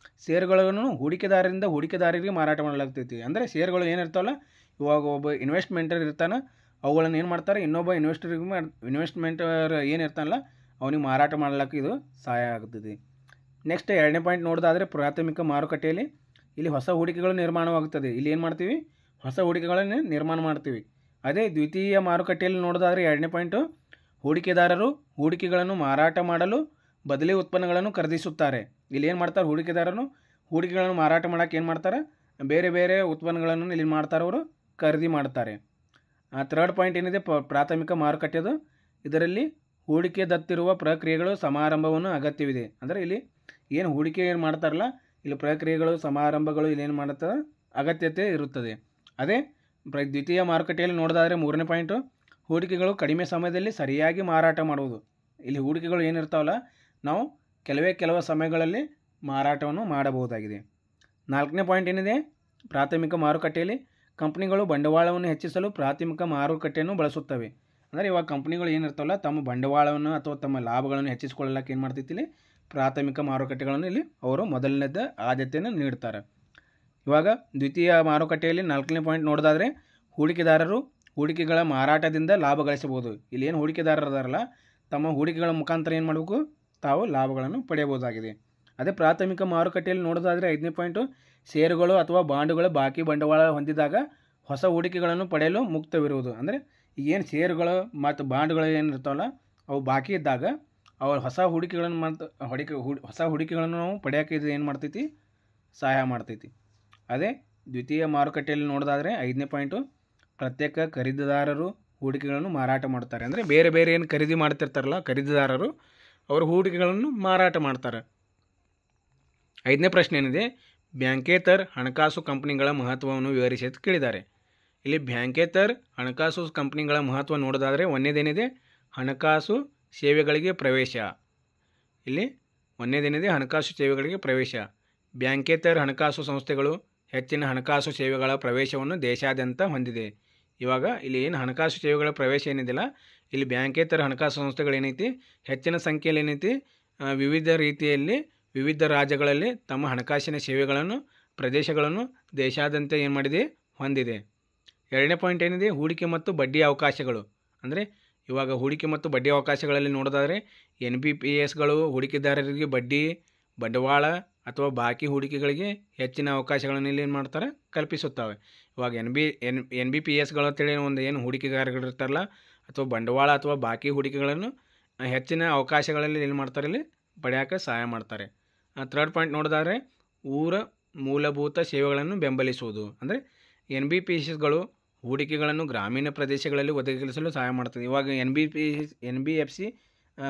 S1: ಶೇರ್ಗಳನ್ನು ಹೂಡಿಕೆದಾರರಿಗೆ ಮಾರಾಟ ಮಾಡಲಾಗ್ತೈತಿ. ಅಂದರೆ ಶೇರ್ಗಳು ಏನಿರ್ತಾವಲ್ಲ, ಇವಾಗ ಒಬ್ಬ ಇನ್ವೆಸ್ಟ್ಮೆಂಟರ್ ಇರ್ತಾನೆ, ಅವುಗಳನ್ನು ಏನು ಮಾಡ್ತಾರೆ, ಇನ್ನೊಬ್ಬ ಇನ್ವೆಸ್ಟ್ಮೆಂಟರ್ ಏನಿರ್ತಾನಲ್ಲ ಅವನಿಗೆ ಮಾರಾಟ ಮಾಡಲಿಕ್ಕೆ ಇದು ಸಹಾಯ ಆಗುತ್ತದೆ. ನೆಕ್ಸ್ಟ್ ಎರಡನೇ ಪಾಯಿಂಟ್ ನೋಡೋದಾದರೆ ಪ್ರಾಥಮಿಕ ಮಾರುಕಟ್ಟೆಯಲ್ಲಿ ಇಲ್ಲಿ ಹೊಸ ಹೂಡಿಕೆಗಳು ನಿರ್ಮಾಣವಾಗುತ್ತದೆ. ಇಲ್ಲಿ ಏನು ಮಾಡ್ತೀವಿ, ಹೊಸ ಹೂಡಿಕೆಗಳನ್ನು ನಿರ್ಮಾಣ ಮಾಡ್ತೀವಿ. ಅದೇ ದ್ವಿತೀಯ ಮಾರುಕಟ್ಟೆಯಲ್ಲಿ ನೋಡೋದಾದರೆ ಎರಡನೇ ಪಾಯಿಂಟು, ಹೂಡಿಕೆದಾರರು ಹೂಡಿಕೆಗಳನ್ನು ಮಾರಾಟ ಮಾಡಲು ಬದಲಿ ಉತ್ಪನ್ನಗಳನ್ನು ಖರೀದಿಸುತ್ತಾರೆ. ಇಲ್ಲಿ ಏನು ಮಾಡ್ತಾರೆ, ಹೂಡಿಕೆಗಳನ್ನು ಮಾರಾಟ ಮಾಡೋಕ್ಕೆ ಏನು ಮಾಡ್ತಾರೆ, ಬೇರೆ ಬೇರೆ ಉತ್ಪನ್ನಗಳನ್ನು ಇಲ್ಲಿ ಮಾಡ್ತಾರೆ, ಅವರು ಖರೀದಿ ಮಾಡ್ತಾರೆ. ಥರ್ಡ್ ಪಾಯಿಂಟ್ ಏನಿದೆ, ಪ್ರಾಥಮಿಕ ಮಾರುಕಟ್ಟೆದು, ಇದರಲ್ಲಿ ಹೂಡಿಕೆ ದತ್ತಿರುವ ಪ್ರಕ್ರಿಯೆಗಳು ಸಮಾರಂಭವನ್ನು ಅಗತ್ಯವಿದೆ. ಅಂದರೆ ಇಲ್ಲಿ ಏನು ಹೂಡಿಕೆ ಏನು ಮಾಡ್ತಾರಲ್ಲ, ಇಲ್ಲಿ ಪ್ರಕ್ರಿಯೆಗಳು ಸಮಾರಂಭಗಳು ಇಲ್ಲೇನು ಮಾಡುತ್ತದೆ, ಅಗತ್ಯತೆ ಇರುತ್ತದೆ. ಅದೇ ದ್ವಿತೀಯ ಮಾರುಕಟ್ಟೆಯಲ್ಲಿ ನೋಡೋದಾದರೆ ಮೂರನೇ ಪಾಯಿಂಟು, ಹೂಡಿಕೆಗಳು ಕಡಿಮೆ ಸಮಯದಲ್ಲಿ ಸರಿಯಾಗಿ ಮಾರಾಟ ಮಾಡುವುದು. ಇಲ್ಲಿ ಹೂಡಿಕೆಗಳು ಏನಿರ್ತಾವಲ್ಲ, ನಾವು ಕೆಲವು ಸಮಯಗಳಲ್ಲಿ ಮಾರಾಟವನ್ನು ಮಾಡಬಹುದಾಗಿದೆ. ನಾಲ್ಕನೇ ಪಾಯಿಂಟ್ ಏನಿದೆ, ಪ್ರಾಥಮಿಕ ಮಾರುಕಟ್ಟೆಯಲ್ಲಿ ಕಂಪ್ನಿಗಳು ಬಂಡವಾಳವನ್ನು ಹೆಚ್ಚಿಸಲು ಪ್ರಾಥಮಿಕ ಮಾರುಕಟ್ಟೆಯನ್ನು ಬಳಸುತ್ತವೆ. ಅಂದರೆ ಇವಾಗ ಕಂಪ್ನಿಗಳು ಏನಿರ್ತಾವಲ್ಲ, ತಮ್ಮ ಬಂಡವಾಳವನ್ನು ಅಥವಾ ತಮ್ಮ ಲಾಭಗಳನ್ನು ಹೆಚ್ಚಿಸಿಕೊಳ್ಳಕ್ಕೆ ಏನು ಮಾಡ್ತೈತಿ, ಇಲ್ಲಿ ಪ್ರಾಥಮಿಕ ಮಾರುಕಟ್ಟೆಗಳನ್ನು ಇಲ್ಲಿ ಅವರು ಮೊದಲನೇದ ಆದ್ಯತೆಯನ್ನು ನೀಡ್ತಾರೆ. ಇವಾಗ ದ್ವಿತೀಯ ಮಾರುಕಟ್ಟೆಯಲ್ಲಿ ನಾಲ್ಕನೇ ಪಾಯಿಂಟ್ ನೋಡೋದಾದರೆ, ಹೂಡಿಕೆದಾರರು ಹೂಡಿಕೆಗಳ ಮಾರಾಟದಿಂದ ಲಾಭ ಗಳಿಸಬಹುದು. ಇಲ್ಲಿ ಏನು ಹೂಡಿಕೆದಾರರು ಅದಾರಲ್ಲ, ತಮ್ಮ ಹೂಡಿಕೆಗಳ ಮುಖಾಂತರ ಏನು ಮಾಡಬೇಕು, ತಾವು ಲಾಭಗಳನ್ನು ಪಡೆಯಬಹುದಾಗಿದೆ. ಅದೇ ಪ್ರಾಥಮಿಕ ಮಾರುಕಟ್ಟೆಯಲ್ಲಿ ನೋಡೋದಾದರೆ ಐದನೇ ಪಾಯಿಂಟು, ಷೇರುಗಳು ಅಥವಾ ಬಾಂಡುಗಳು ಬಾಕಿ ಬಂಡವಾಳ ಹೊಂದಿದಾಗ ಹೊಸ ಹೂಡಿಕೆಗಳನ್ನು ಪಡೆಯಲು ಮುಕ್ತವಿರುವುದು. ಅಂದರೆ ಏನು ಷೇರುಗಳು ಮತ್ತು ಬಾಂಡುಗಳು ಏನಿರ್ತಾವಲ್ಲ, ಅವು ಬಾಕಿ ಇದ್ದಾಗ ಅವ್ರು ಹೊಸ ಹೂಡಿಕೆಗಳನ್ನು ನಾವು ಪಡೆಯೋಕ್ಕೆ ಇದು ಏನು ಮಾಡ್ತೈತಿ, ಸಹಾಯ ಮಾಡ್ತೈತಿ. ಅದೇ ದ್ವಿತೀಯ ಮಾರುಕಟ್ಟೆಯಲ್ಲಿ ನೋಡೋದಾದರೆ ಐದನೇ ಪಾಯಿಂಟು, ಪ್ರತ್ಯೇಕ ಖರೀದಿದಾರರು ಹೂಡಿಕೆಗಳನ್ನು ಮಾರಾಟ ಮಾಡ್ತಾರೆ. ಅಂದರೆ ಬೇರೆ ಏನು ಖರೀದಿ ಮಾಡ್ತಿರ್ತಾರಲ್ಲ ಖರೀದಿದಾರರು, ಅವರು ಹೂಡಿಕೆಗಳನ್ನು ಮಾರಾಟ ಮಾಡ್ತಾರೆ. ಐದನೇ ಪ್ರಶ್ನೆ ಏನಿದೆ, ಬ್ಯಾಂಕೇತರ ಹಣಕಾಸು ಕಂಪನಿಗಳ ಮಹತ್ವವನ್ನು ವಿವರಿಸಿ ಅಂತ ಕೇಳಿದ್ದಾರೆ. ಇಲ್ಲಿ ಬ್ಯಾಂಕೇತರ ಹಣಕಾಸು ಕಂಪನಿಗಳ ಮಹತ್ವ ನೋಡೋದಾದರೆ ಒಂದನೇದೇನಿದೆ, ಹಣಕಾಸು ಸೇವೆಗಳಿಗೆ ಪ್ರವೇಶ. ಇಲ್ಲಿ ಒಂದನೇದೇನಿದೆ, ಹಣಕಾಸು ಸೇವೆಗಳಿಗೆ ಪ್ರವೇಶ. ಬ್ಯಾಂಕೇತರ ಹಣಕಾಸು ಸಂಸ್ಥೆಗಳು ಹೆಚ್ಚಿನ ಹಣಕಾಸು ಸೇವೆಗಳ ಪ್ರವೇಶವನ್ನು ದೇಶಾದ್ಯಂತ ಹೊಂದಿದೆ. ಇವಾಗ ಇಲ್ಲಿ ಏನು ಹಣಕಾಸು ಸೇವೆಗಳ ಪ್ರವೇಶ ಏನಿದೆಯಲ್ಲ, ಇಲ್ಲಿ ಬ್ಯಾಂಕೇತರ ಹಣಕಾಸು ಸಂಸ್ಥೆಗಳು ಏನೈತಿ, ಹೆಚ್ಚಿನ ಸಂಖ್ಯೆಯಲ್ಲಿ ಏನೈತಿ, ವಿವಿಧ ರೀತಿಯಲ್ಲಿ ವಿವಿಧ ರಾಜ್ಯಗಳಲ್ಲಿ ತಮ್ಮ ಹಣಕಾಸಿನ ಸೇವೆಗಳನ್ನು ಪ್ರದೇಶಗಳನ್ನು ದೇಶಾದ್ಯಂತ ಏನು ಮಾಡಿದೆ, ಹೊಂದಿದೆ. ಎರಡನೇ ಪಾಯಿಂಟ್ ಏನಿದೆ, ಹೂಡಿಕೆ ಮತ್ತು ಬಡ್ಡಿ ಅವಕಾಶಗಳು. ಅಂದರೆ ಇವಾಗ ಹೂಡಿಕೆ ಮತ್ತು ಬಡ್ಡಿ ಅವಕಾಶಗಳಲ್ಲಿ ನೋಡೋದಾದರೆ NBPSಗಳು ಹೂಡಿಕೆದಾರರಿಗೆ ಬಡ್ಡಿ, ಬಂಡವಾಳ ಅಥವಾ ಬಾಕಿ ಹೂಡಿಕೆಗಳಿಗೆ ಹೆಚ್ಚಿನ ಅವಕಾಶಗಳನ್ನು ಇಲ್ಲಿ ಏನು ಮಾಡ್ತಾರೆ, ಕಲ್ಪಿಸುತ್ತವೆ. ಇವಾಗ NBPSಗಳು ಅಂತೇಳಿ ಏನು ಹೂಡಿಕೆದಾರಗಳು ಇರ್ತಾರಲ್ಲ, ಅಥವಾ ಬಂಡವಾಳ ಅಥವಾ ಬಾಕಿ ಹೂಡಿಕೆಗಳನ್ನು ಹೆಚ್ಚಿನ ಅವಕಾಶಗಳಲ್ಲಿ ಏನು ಮಾಡ್ತಾರೆ, ಇಲ್ಲಿ ಪಡೆಯೋಕ್ಕೆ ಸಹಾಯ ಮಾಡ್ತಾರೆ. ಥರ್ಡ್ ಪಾಯಿಂಟ್ ನೋಡೋದಾದರೆ ಮೂಲಭೂತ ಸೇವೆಗಳನ್ನು ಬೆಂಬಲಿಸುವುದು. ಅಂದರೆ NBPSಗಳು ಹೂಡಿಕೆಗಳನ್ನು ಗ್ರಾಮೀಣ ಪ್ರದೇಶಗಳಲ್ಲಿ ಒದಗಿಸಲು ಸಹಾಯ ಮಾಡ್ತದೆ. ಇವಾಗ NBFC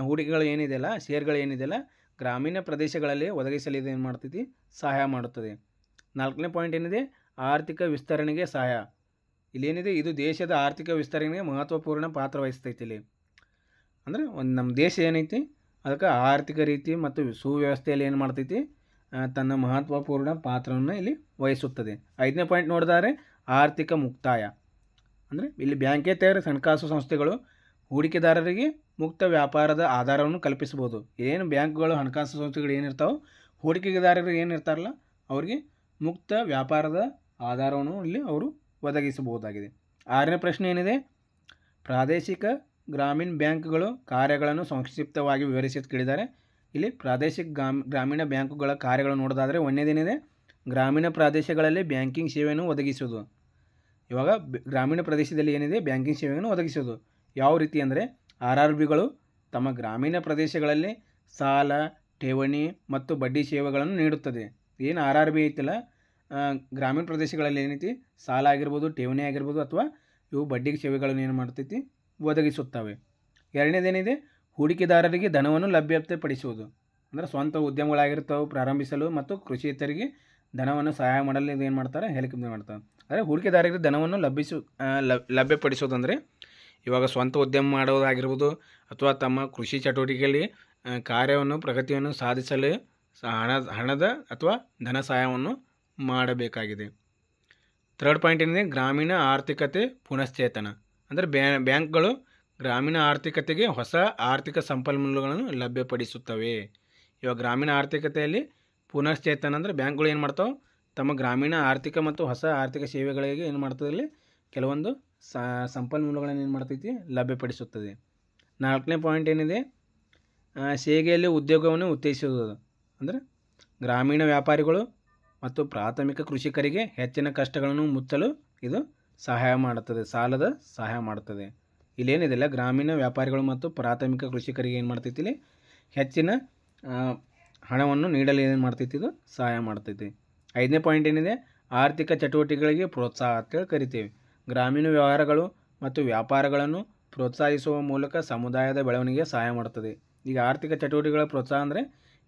S1: ಹೂಡಿಕೆಗಳು ಏನಿದೆಯಲ್ಲ, ಷೇರುಗಳು ಏನಿದೆಯಲ್ಲ, ಗ್ರಾಮೀಣ ಪ್ರದೇಶಗಳಲ್ಲಿ ಒದಗಿಸಲು ಇದು ಏನು ಮಾಡ್ತೈತಿ, ಸಹಾಯ ಮಾಡುತ್ತದೆ. ನಾಲ್ಕನೇ ಪಾಯಿಂಟ್ ಏನಿದೆ, ಆರ್ಥಿಕ ವಿಸ್ತರಣೆಗೆ ಸಹಾಯ. ಇಲ್ಲೇನಿದೆ, ಇದು ದೇಶದ ಆರ್ಥಿಕ ವಿಸ್ತರಣೆಗೆ ಮಹತ್ವಪೂರ್ಣ ಪಾತ್ರ ವಹಿಸ್ತೈತಿ. ಇಲ್ಲಿ ಅಂದರೆ ನಮ್ಮ ದೇಶ ಏನೈತಿ, ಅದಕ್ಕೆ ಆರ್ಥಿಕ ರೀತಿ ಮತ್ತು ಸುವ್ಯವಸ್ಥೆಯಲ್ಲಿ ಏನು ಮಾಡ್ತೈತಿ, ತನ್ನ ಮಹತ್ವಪೂರ್ಣ ಪಾತ್ರವನ್ನು ಇಲ್ಲಿ ವಹಿಸುತ್ತದೆ. ಐದನೇ ಪಾಯಿಂಟ್ ನೋಡಿದರೆ ಆರ್ಥಿಕ ಮುಕ್ತಾಯ. ಅಂದರೆ ಇಲ್ಲಿ ಬ್ಯಾಂಕೇತರ ಹಣಕಾಸು ಸಂಸ್ಥೆಗಳು ಹೂಡಿಕೆದಾರರಿಗೆ ಮುಕ್ತ ವ್ಯಾಪಾರದ ಆಧಾರವನ್ನು ಕಲ್ಪಿಸಬಹುದು. ಏನು ಬ್ಯಾಂಕ್ಗಳು ಹಣಕಾಸು ಸಂಸ್ಥೆಗಳು ಏನಿರ್ತಾವೆ, ಹೂಡಿಕೆದಾರರಿಗೆ ಏನಿರ್ತಾರಲ್ಲ ಅವರಿಗೆ ಮುಕ್ತ ವ್ಯಾಪಾರದ ಆಧಾರವನ್ನು ಇಲ್ಲಿ ಅವರು ಒದಗಿಸಬಹುದಾಗಿದೆ. ಆರನೇ ಪ್ರಶ್ನೆ ಏನಿದೆ, ಪ್ರಾದೇಶಿಕ ಗ್ರಾಮೀಣ ಬ್ಯಾಂಕ್ಗಳು ಕಾರ್ಯಗಳನ್ನು ಸಂಕ್ಷಿಪ್ತವಾಗಿ ವಿವರಿಸಿ ಕೇಳಿದ್ದಾರೆ. ಇಲ್ಲಿ ಪ್ರಾದೇಶಿಕ ಗ್ರಾಮೀಣ ಬ್ಯಾಂಕುಗಳ ಕಾರ್ಯಗಳು ನೋಡೋದಾದರೆ ಒಂದನೇದೇನಿದೆ, ಗ್ರಾಮೀಣ ಪ್ರದೇಶಗಳಲ್ಲಿ ಬ್ಯಾಂಕಿಂಗ್ ಸೇವೆಯನ್ನು ಒದಗಿಸುವುದು. ಇವಾಗ ಗ್ರಾಮೀಣ ಪ್ರದೇಶದಲ್ಲಿ ಏನಿದೆ, ಬ್ಯಾಂಕಿಂಗ್ ಸೇವೆಯನ್ನು ಒದಗಿಸೋದು. ಯಾವ ರೀತಿ ಅಂದರೆ RRBಗಳು ತಮ್ಮ ಗ್ರಾಮೀಣ ಪ್ರದೇಶಗಳಲ್ಲಿ ಸಾಲ, ಠೇವಣಿ ಮತ್ತು ಬಡ್ಡಿ ಸೇವೆಗಳನ್ನು ನೀಡುತ್ತದೆ. ಏನು RRB ಐತಿಲ್ಲ, ಗ್ರಾಮೀಣ ಪ್ರದೇಶಗಳಲ್ಲಿ ಏನೈತಿ, ಸಾಲ ಆಗಿರ್ಬೋದು, ಠೇವಣಿ ಆಗಿರ್ಬೋದು, ಅಥವಾ ಇವು ಬಡ್ಡಿ ಸೇವೆಗಳನ್ನು ಏನು ಮಾಡ್ತೈತಿ, ಒದಗಿಸುತ್ತವೆ. ಎರಡನೇದೇನಿದೆ, ಹೂಡಿಕೆದಾರರಿಗೆ ಧನವನ್ನು ಲಭ್ಯತೆಪಡಿಸುವುದು. ಅಂದರೆ ಸ್ವಂತ ಉದ್ಯಮಗಳಾಗಿರ್ತಾವೆ ಪ್ರಾರಂಭಿಸಲು ಮತ್ತು ಕೃಷಿಯೇತರಿಗೆ ಧನವನ್ನು ಸಹಾಯ ಮಾಡಲು ಇದು ಏನು ಮಾಡ್ತಾರೆ, ಹೆಲ್ಪ್ ಮಾಡ್ತಾರೆ. ಅಂದರೆ ಹೂಡಿಕೆದಾರರಿಗೆ ಧನವನ್ನು ಲಭ್ಯಪಡಿಸೋದು ಅಂದರೆ ಇವಾಗ ಸ್ವಂತ ಉದ್ಯಮ ಮಾಡೋದಾಗಿರ್ಬೋದು, ಅಥವಾ ತಮ್ಮ ಕೃಷಿ ಚಟುವಟಿಕೆಯಲ್ಲಿ ಕಾರ್ಯವನ್ನು ಪ್ರಗತಿಯನ್ನು ಸಾಧಿಸಲು ಹಣದ ಅಥವಾ ಧನ ಸಹಾಯವನ್ನು ಮಾಡಬೇಕಾಗಿದೆ. ಥರ್ಡ್ ಪಾಯಿಂಟ್ ಏನಿದೆ, ಗ್ರಾಮೀಣ ಆರ್ಥಿಕತೆ ಪುನಶ್ಚೇತನ. ಅಂದರೆ ಬ್ಯಾಂಕ್ಗಳು ಗ್ರಾಮೀಣ ಆರ್ಥಿಕತೆಗೆ ಹೊಸ ಆರ್ಥಿಕ ಸಂಪನ್ಮೂಲಗಳನ್ನು ಲಭ್ಯಪಡಿಸುತ್ತವೆ. ಇವಾಗ ಗ್ರಾಮೀಣ ಆರ್ಥಿಕತೆಯಲ್ಲಿ ಪುನಶ್ಚೇತನ ಅಂದರೆ ಬ್ಯಾಂಕ್ಗಳು ಏನು ಮಾಡ್ತಾವೆ, ತಮ್ಮ ಗ್ರಾಮೀಣ ಆರ್ಥಿಕ ಮತ್ತು ಹೊಸ ಆರ್ಥಿಕ ಸೇವೆಗಳಿಗೆ ಏನು ಮಾಡ್ತದೆ, ಇಲ್ಲಿ ಕೆಲವೊಂದು ಸಂಪನ್ಮೂಲಗಳನ್ನು ಏನು ಮಾಡ್ತೈತಿ, ಲಭ್ಯಪಡಿಸುತ್ತದೆ. ನಾಲ್ಕನೇ ಪಾಯಿಂಟ್ ಏನಿದೆ, ಶೇಗೆಯಲ್ಲಿ ಉದ್ಯೋಗವನ್ನು ಉತ್ತೇಜಿಸುವುದು. ಅಂದರೆ ಗ್ರಾಮೀಣ ವ್ಯಾಪಾರಿಗಳು ಮತ್ತು ಪ್ರಾಥಮಿಕ ಕೃಷಿಕರಿಗೆ ಹೆಚ್ಚಿನ ಕಷ್ಟಗಳನ್ನು ಮುಚ್ಚಲು ಇದು ಸಹಾಯ ಮಾಡುತ್ತದೆ, ಸಾಲದ ಸಹಾಯ ಮಾಡುತ್ತದೆ. ಇಲ್ಲೇನಿದೆಲ್ಲ ಗ್ರಾಮೀಣ ವ್ಯಾಪಾರಿಗಳು ಮತ್ತು ಪ್ರಾಥಮಿಕ ಕೃಷಿಕರಿಗೆ ಏನು ಮಾಡ್ತೈತಿ, ಇಲ್ಲಿ ಹೆಚ್ಚಿನ ಹಣವನ್ನು ನೀಡಲು ಏನು ಮಾಡ್ತೈತಿ, ಇದು ಸಹಾಯ ಮಾಡ್ತೈತಿ. ಐದನೇ ಪಾಯಿಂಟ್ ಏನಿದೆ, ಆರ್ಥಿಕ ಚಟುವಟಿಕೆಗಳಿಗೆ ಪ್ರೋತ್ಸಾಹ ಅಂತೇಳಿ ಕರಿತೀವಿ. ಗ್ರಾಮೀಣ ವ್ಯವಹಾರಗಳು ಮತ್ತು ವ್ಯಾಪಾರಗಳನ್ನು ಪ್ರೋತ್ಸಾಹಿಸುವ ಮೂಲಕ ಸಮುದಾಯದ ಬೆಳವಣಿಗೆಗೆ ಸಹಾಯ ಮಾಡುತ್ತದೆ. ಈಗ ಆರ್ಥಿಕ ಚಟುವಟಿಕೆಗಳ ಪ್ರೋತ್ಸಾಹ ಅಂದರೆ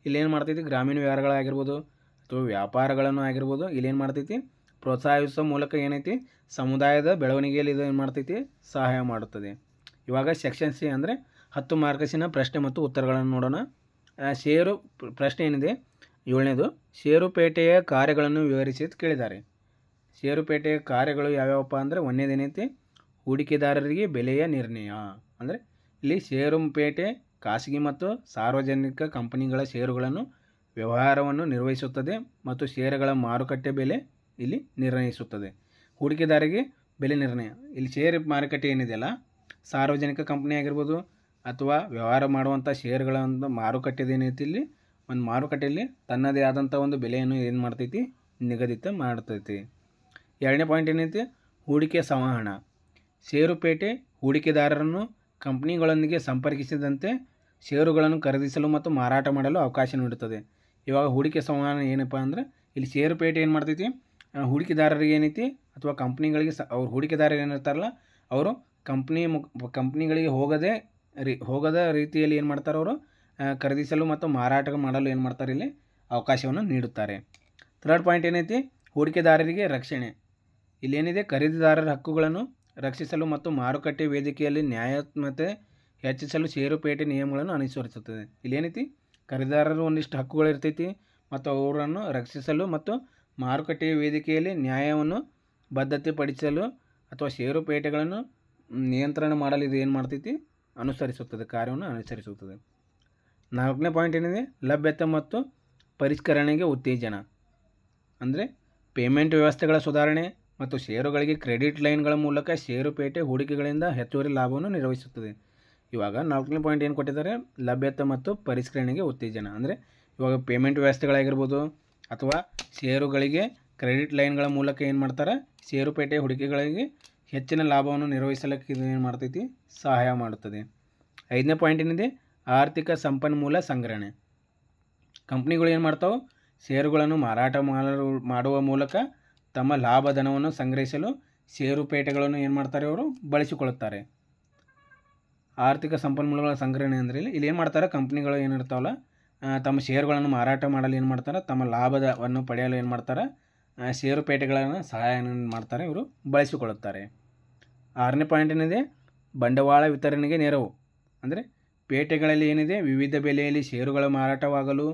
S1: ಇಲ್ಲೇನು ಮಾಡ್ತೈತಿ, ಗ್ರಾಮೀಣ ವ್ಯವಹಾರಗಳಾಗಿರ್ಬೋದು ಅಥವಾ ವ್ಯಾಪಾರಗಳನ್ನು ಆಗಿರ್ಬೋದು, ಇಲ್ಲೇನು ಮಾಡ್ತೈತಿ, ಪ್ರೋತ್ಸಾಹಿಸುವ ಮೂಲಕ ಏನೈತಿ ಸಮುದಾಯದ ಬೆಳವಣಿಗೆಯಲ್ಲಿ ಇದು ಏನು ಮಾಡ್ತೈತಿ ಸಹಾಯ ಮಾಡುತ್ತದೆ. ಇವಾಗ ಸೆಕ್ಷನ್ ಸಿ ಅಂದರೆ 10 ಮಾರ್ಕ್ಸಿನ ಪ್ರಶ್ನೆ ಮತ್ತು ಉತ್ತರಗಳನ್ನು ನೋಡೋಣ. ಷೇರು ಪ್ರಶ್ನೆ ಏನಿದೆ 7ನೇದು, ಷೇರುಪೇಟೆಯ ಕಾರ್ಯಗಳನ್ನು ವಿವರಿಸಿ ಅಂತ ಕೇಳಿದ್ದಾರೆ. ಷೇರುಪೇಟೆಯ ಕಾರ್ಯಗಳು ಯಾವ್ಯಾವಪ್ಪ ಅಂದರೆ 1ನೇದೇನೈತಿ ಹೂಡಿಕೆದಾರರಿಗೆ ಬೆಲೆಯ ನಿರ್ಣಯ. ಅಂದರೆ ಇಲ್ಲಿ ಷೇರುಪೇಟೆ ಖಾಸಗಿ ಮತ್ತು ಸಾರ್ವಜನಿಕ ಕಂಪನಿಗಳ ಷೇರುಗಳನ್ನು ವ್ಯವಹಾರವನ್ನು ನಿರ್ವಹಿಸುತ್ತದೆ ಮತ್ತು ಷೇರುಗಳ ಮಾರುಕಟ್ಟೆ ಬೆಲೆ ಇಲ್ಲಿ ನಿರ್ಣಯಿಸುತ್ತದೆ. ಹೂಡಿಕೆದಾರರಿಗೆ ಬೆಲೆ ನಿರ್ಣಯ, ಇಲ್ಲಿ ಷೇರು ಮಾರುಕಟ್ಟೆ ಏನಿದೆಯಲ್ಲ ಸಾರ್ವಜನಿಕ ಕಂಪನಿ ಆಗಿರ್ಬೋದು ಅಥವಾ ವ್ಯವಹಾರ ಮಾಡುವಂಥ ಷೇರುಗಳ ಒಂದು ಮಾರುಕಟ್ಟೆದೇನೈತಿ ಇಲ್ಲಿ ಒಂದು ಮಾರುಕಟ್ಟೆಯಲ್ಲಿ ತನ್ನದೇ ಆದಂಥ ಒಂದು ಬೆಲೆಯನ್ನು ಏನು ಮಾಡ್ತೈತಿ ನಿಗದಿತ ಮಾಡ್ತೈತಿ. 2ನೇ ಪಾಯಿಂಟ್ ಏನೈತಿ ಹೂಡಿಕೆ ಸಂವಹನ. ಷೇರುಪೇಟೆ ಹೂಡಿಕೆದಾರರನ್ನು ಕಂಪನಿಗಳೊಂದಿಗೆ ಸಂಪರ್ಕಿಸಿದಂತೆ ಷೇರುಗಳನ್ನು ಖರೀದಿಸಲು ಮತ್ತು ಮಾರಾಟ ಮಾಡಲು ಅವಕಾಶ ನೀಡುತ್ತದೆ. ಇವಾಗ ಹೂಡಿಕೆ ಸಂವಹನ ಏನಪ್ಪ ಅಂದರೆ ಇಲ್ಲಿ ಷೇರುಪೇಟೆ ಏನು ಮಾಡ್ತೈತಿ ಹೂಡಿಕೆದಾರರಿಗೆ ಏನೈತಿ ಅಥವಾ ಕಂಪ್ನಿಗಳಿಗೆ ಅವ್ರು ಹೂಡಿಕೆದಾರರು ಏನಿರ್ತಾರಲ್ಲ ಅವರು ಕಂಪ್ನಿಗಳಿಗೆ ಹೋಗದ ರೀತಿಯಲ್ಲಿ ಏನು ಮಾಡ್ತಾರೆ ಅವರು ಖರೀದಿಸಲು ಮತ್ತು ಮಾರಾಟ ಮಾಡಲು ಏನು ಮಾಡ್ತಾರೆ ಇಲ್ಲಿ ಅವಕಾಶವನ್ನು ನೀಡುತ್ತಾರೆ. 3rd ಪಾಯಿಂಟ್ ಏನೈತಿ ಹೂಡಿಕೆದಾರರಿಗೆ ರಕ್ಷಣೆ. ಇಲ್ಲೇನಿದೆ ಖರೀದಿದಾರರ ಹಕ್ಕುಗಳನ್ನು ರಕ್ಷಿಸಲು ಮತ್ತು ಮಾರುಕಟ್ಟೆ ವೇದಿಕೆಯಲ್ಲಿ ನ್ಯಾಯಯುತತೆ ಹೆಚ್ಚಿಸಲು ಷೇರುಪೇಟೆ ನಿಯಮಗಳನ್ನು ಅನುಸರಿಸುತ್ತದೆ. ಇಲ್ಲೇನೈತಿ ಖರೀದಿದಾರರು ಒಂದಿಷ್ಟು ಹಕ್ಕುಗಳು ಇರ್ತೈತಿ ಮತ್ತು ಅವರನ್ನು ರಕ್ಷಿಸಲು ಮತ್ತು ಮಾರುಕಟ್ಟೆಯ ವೇದಿಕೆಯಲ್ಲಿ ನ್ಯಾಯವನ್ನು ಬದ್ಧತೆಪಡಿಸಲು ಅಥವಾ ಷೇರುಪೇಟೆಗಳನ್ನು ನಿಯಂತ್ರಣ ಮಾಡಲು ಇದು ಏನು ಮಾಡ್ತೈತಿ ಕಾರ್ಯವನ್ನು ಅನುಸರಿಸುತ್ತದೆ. 4ನೇ ಪಾಯಿಂಟ್ ಏನಿದೆ ಲಭ್ಯತೆ ಮತ್ತು ಪರಿಷ್ಕರಣೆಗೆ ಉತ್ತೇಜನ. ಅಂದರೆ ಪೇಮೆಂಟ್ ವ್ಯವಸ್ಥೆಗಳ ಸುಧಾರಣೆ ಮತ್ತು ಷೇರುಗಳಿಗೆ ಕ್ರೆಡಿಟ್ ಲೈನ್ಗಳ ಮೂಲಕ ಷೇರುಪೇಟೆ ಹೂಡಿಕೆಗಳಿಂದ ಹೆಚ್ಚುವರಿ ಲಾಭವನ್ನು ನಿರ್ವಹಿಸುತ್ತದೆ. ಇವಾಗ 4ನೇ ಪಾಯಿಂಟ್ ಏನು ಕೊಟ್ಟಿದ್ದಾರೆ ಲಭ್ಯತೆ ಮತ್ತು ಪರಿಷ್ಕರಣೆಗೆ ಉತ್ತೇಜನ. ಅಂದರೆ ಇವಾಗ ಪೇಮೆಂಟ್ ವ್ಯವಸ್ಥೆಗಳಾಗಿರ್ಬೋದು ಅಥವಾ ಷೇರುಗಳಿಗೆ ಕ್ರೆಡಿಟ್ ಲೈನ್ಗಳ ಮೂಲಕ ಏನು ಮಾಡ್ತಾರೆ ಷೇರುಪೇಟೆ ಹೂಡಿಕೆಗಳಿಗೆ ಹೆಚ್ಚಿನ ಲಾಭವನ್ನು ನಿರ್ವಹಿಸಲಿಕ್ಕೆ ಇದು ಏನು ಮಾಡ್ತೈತಿ ಸಹಾಯ ಮಾಡುತ್ತದೆ. 5ನೇ ಪಾಯಿಂಟ್ ಏನಿದೆ ಆರ್ಥಿಕ ಸಂಪನ್ಮೂಲ ಸಂಗ್ರಹಣೆ. ಕಂಪ್ನಿಗಳು ಏನು ಮಾಡ್ತಾವೆ ಷೇರುಗಳನ್ನು ಮಾರಾಟ ಮಾಡುವ ಮೂಲಕ ತಮ್ಮ ಲಾಭಧನವನ್ನು ಸಂಗ್ರಹಿಸಲು ಷೇರುಪೇಟೆಗಳನ್ನು ಏನು ಮಾಡ್ತಾರೆ ಅವರು ಬಳಸಿಕೊಳ್ಳುತ್ತಾರೆ. ಆರ್ಥಿಕ ಸಂಪನ್ಮೂಲಗಳ ಸಂಗ್ರಹಣೆ ಅಂದರೆ ಇಲ್ಲಿ ಏನು ಮಾಡ್ತಾರೆ ಕಂಪ್ನಿಗಳು ಏನಿರ್ತಾವಲ್ಲ ತಮ್ಮ ಷೇರುಗಳನ್ನು ಮಾರಾಟ ಮಾಡಲು ಏನು ಮಾಡ್ತಾರೆ ತಮ್ಮ ಲಾಭವನ್ನು ಪಡೆಯಲು ಏನು ಮಾಡ್ತಾರೆ ಷೇರುಪೇಟೆಗಳನ್ನು ಸಹಾಯ ಮಾಡ್ತಾರೆ ಇವರು ಬಳಸಿಕೊಳ್ಳುತ್ತಾರೆ. 6ನೇ ಪಾಯಿಂಟ್ ಏನಿದೆ ಬಂಡವಾಳ ವಿತರಣೆಗೆ ನೆರವು. ಅಂದರೆ ಪೇಟೆಗಳಲ್ಲಿ ಏನಿದೆ ವಿವಿಧ ಬೆಲೆಯಲ್ಲಿ ಷೇರುಗಳ ಮಾರಾಟವಾಗಲು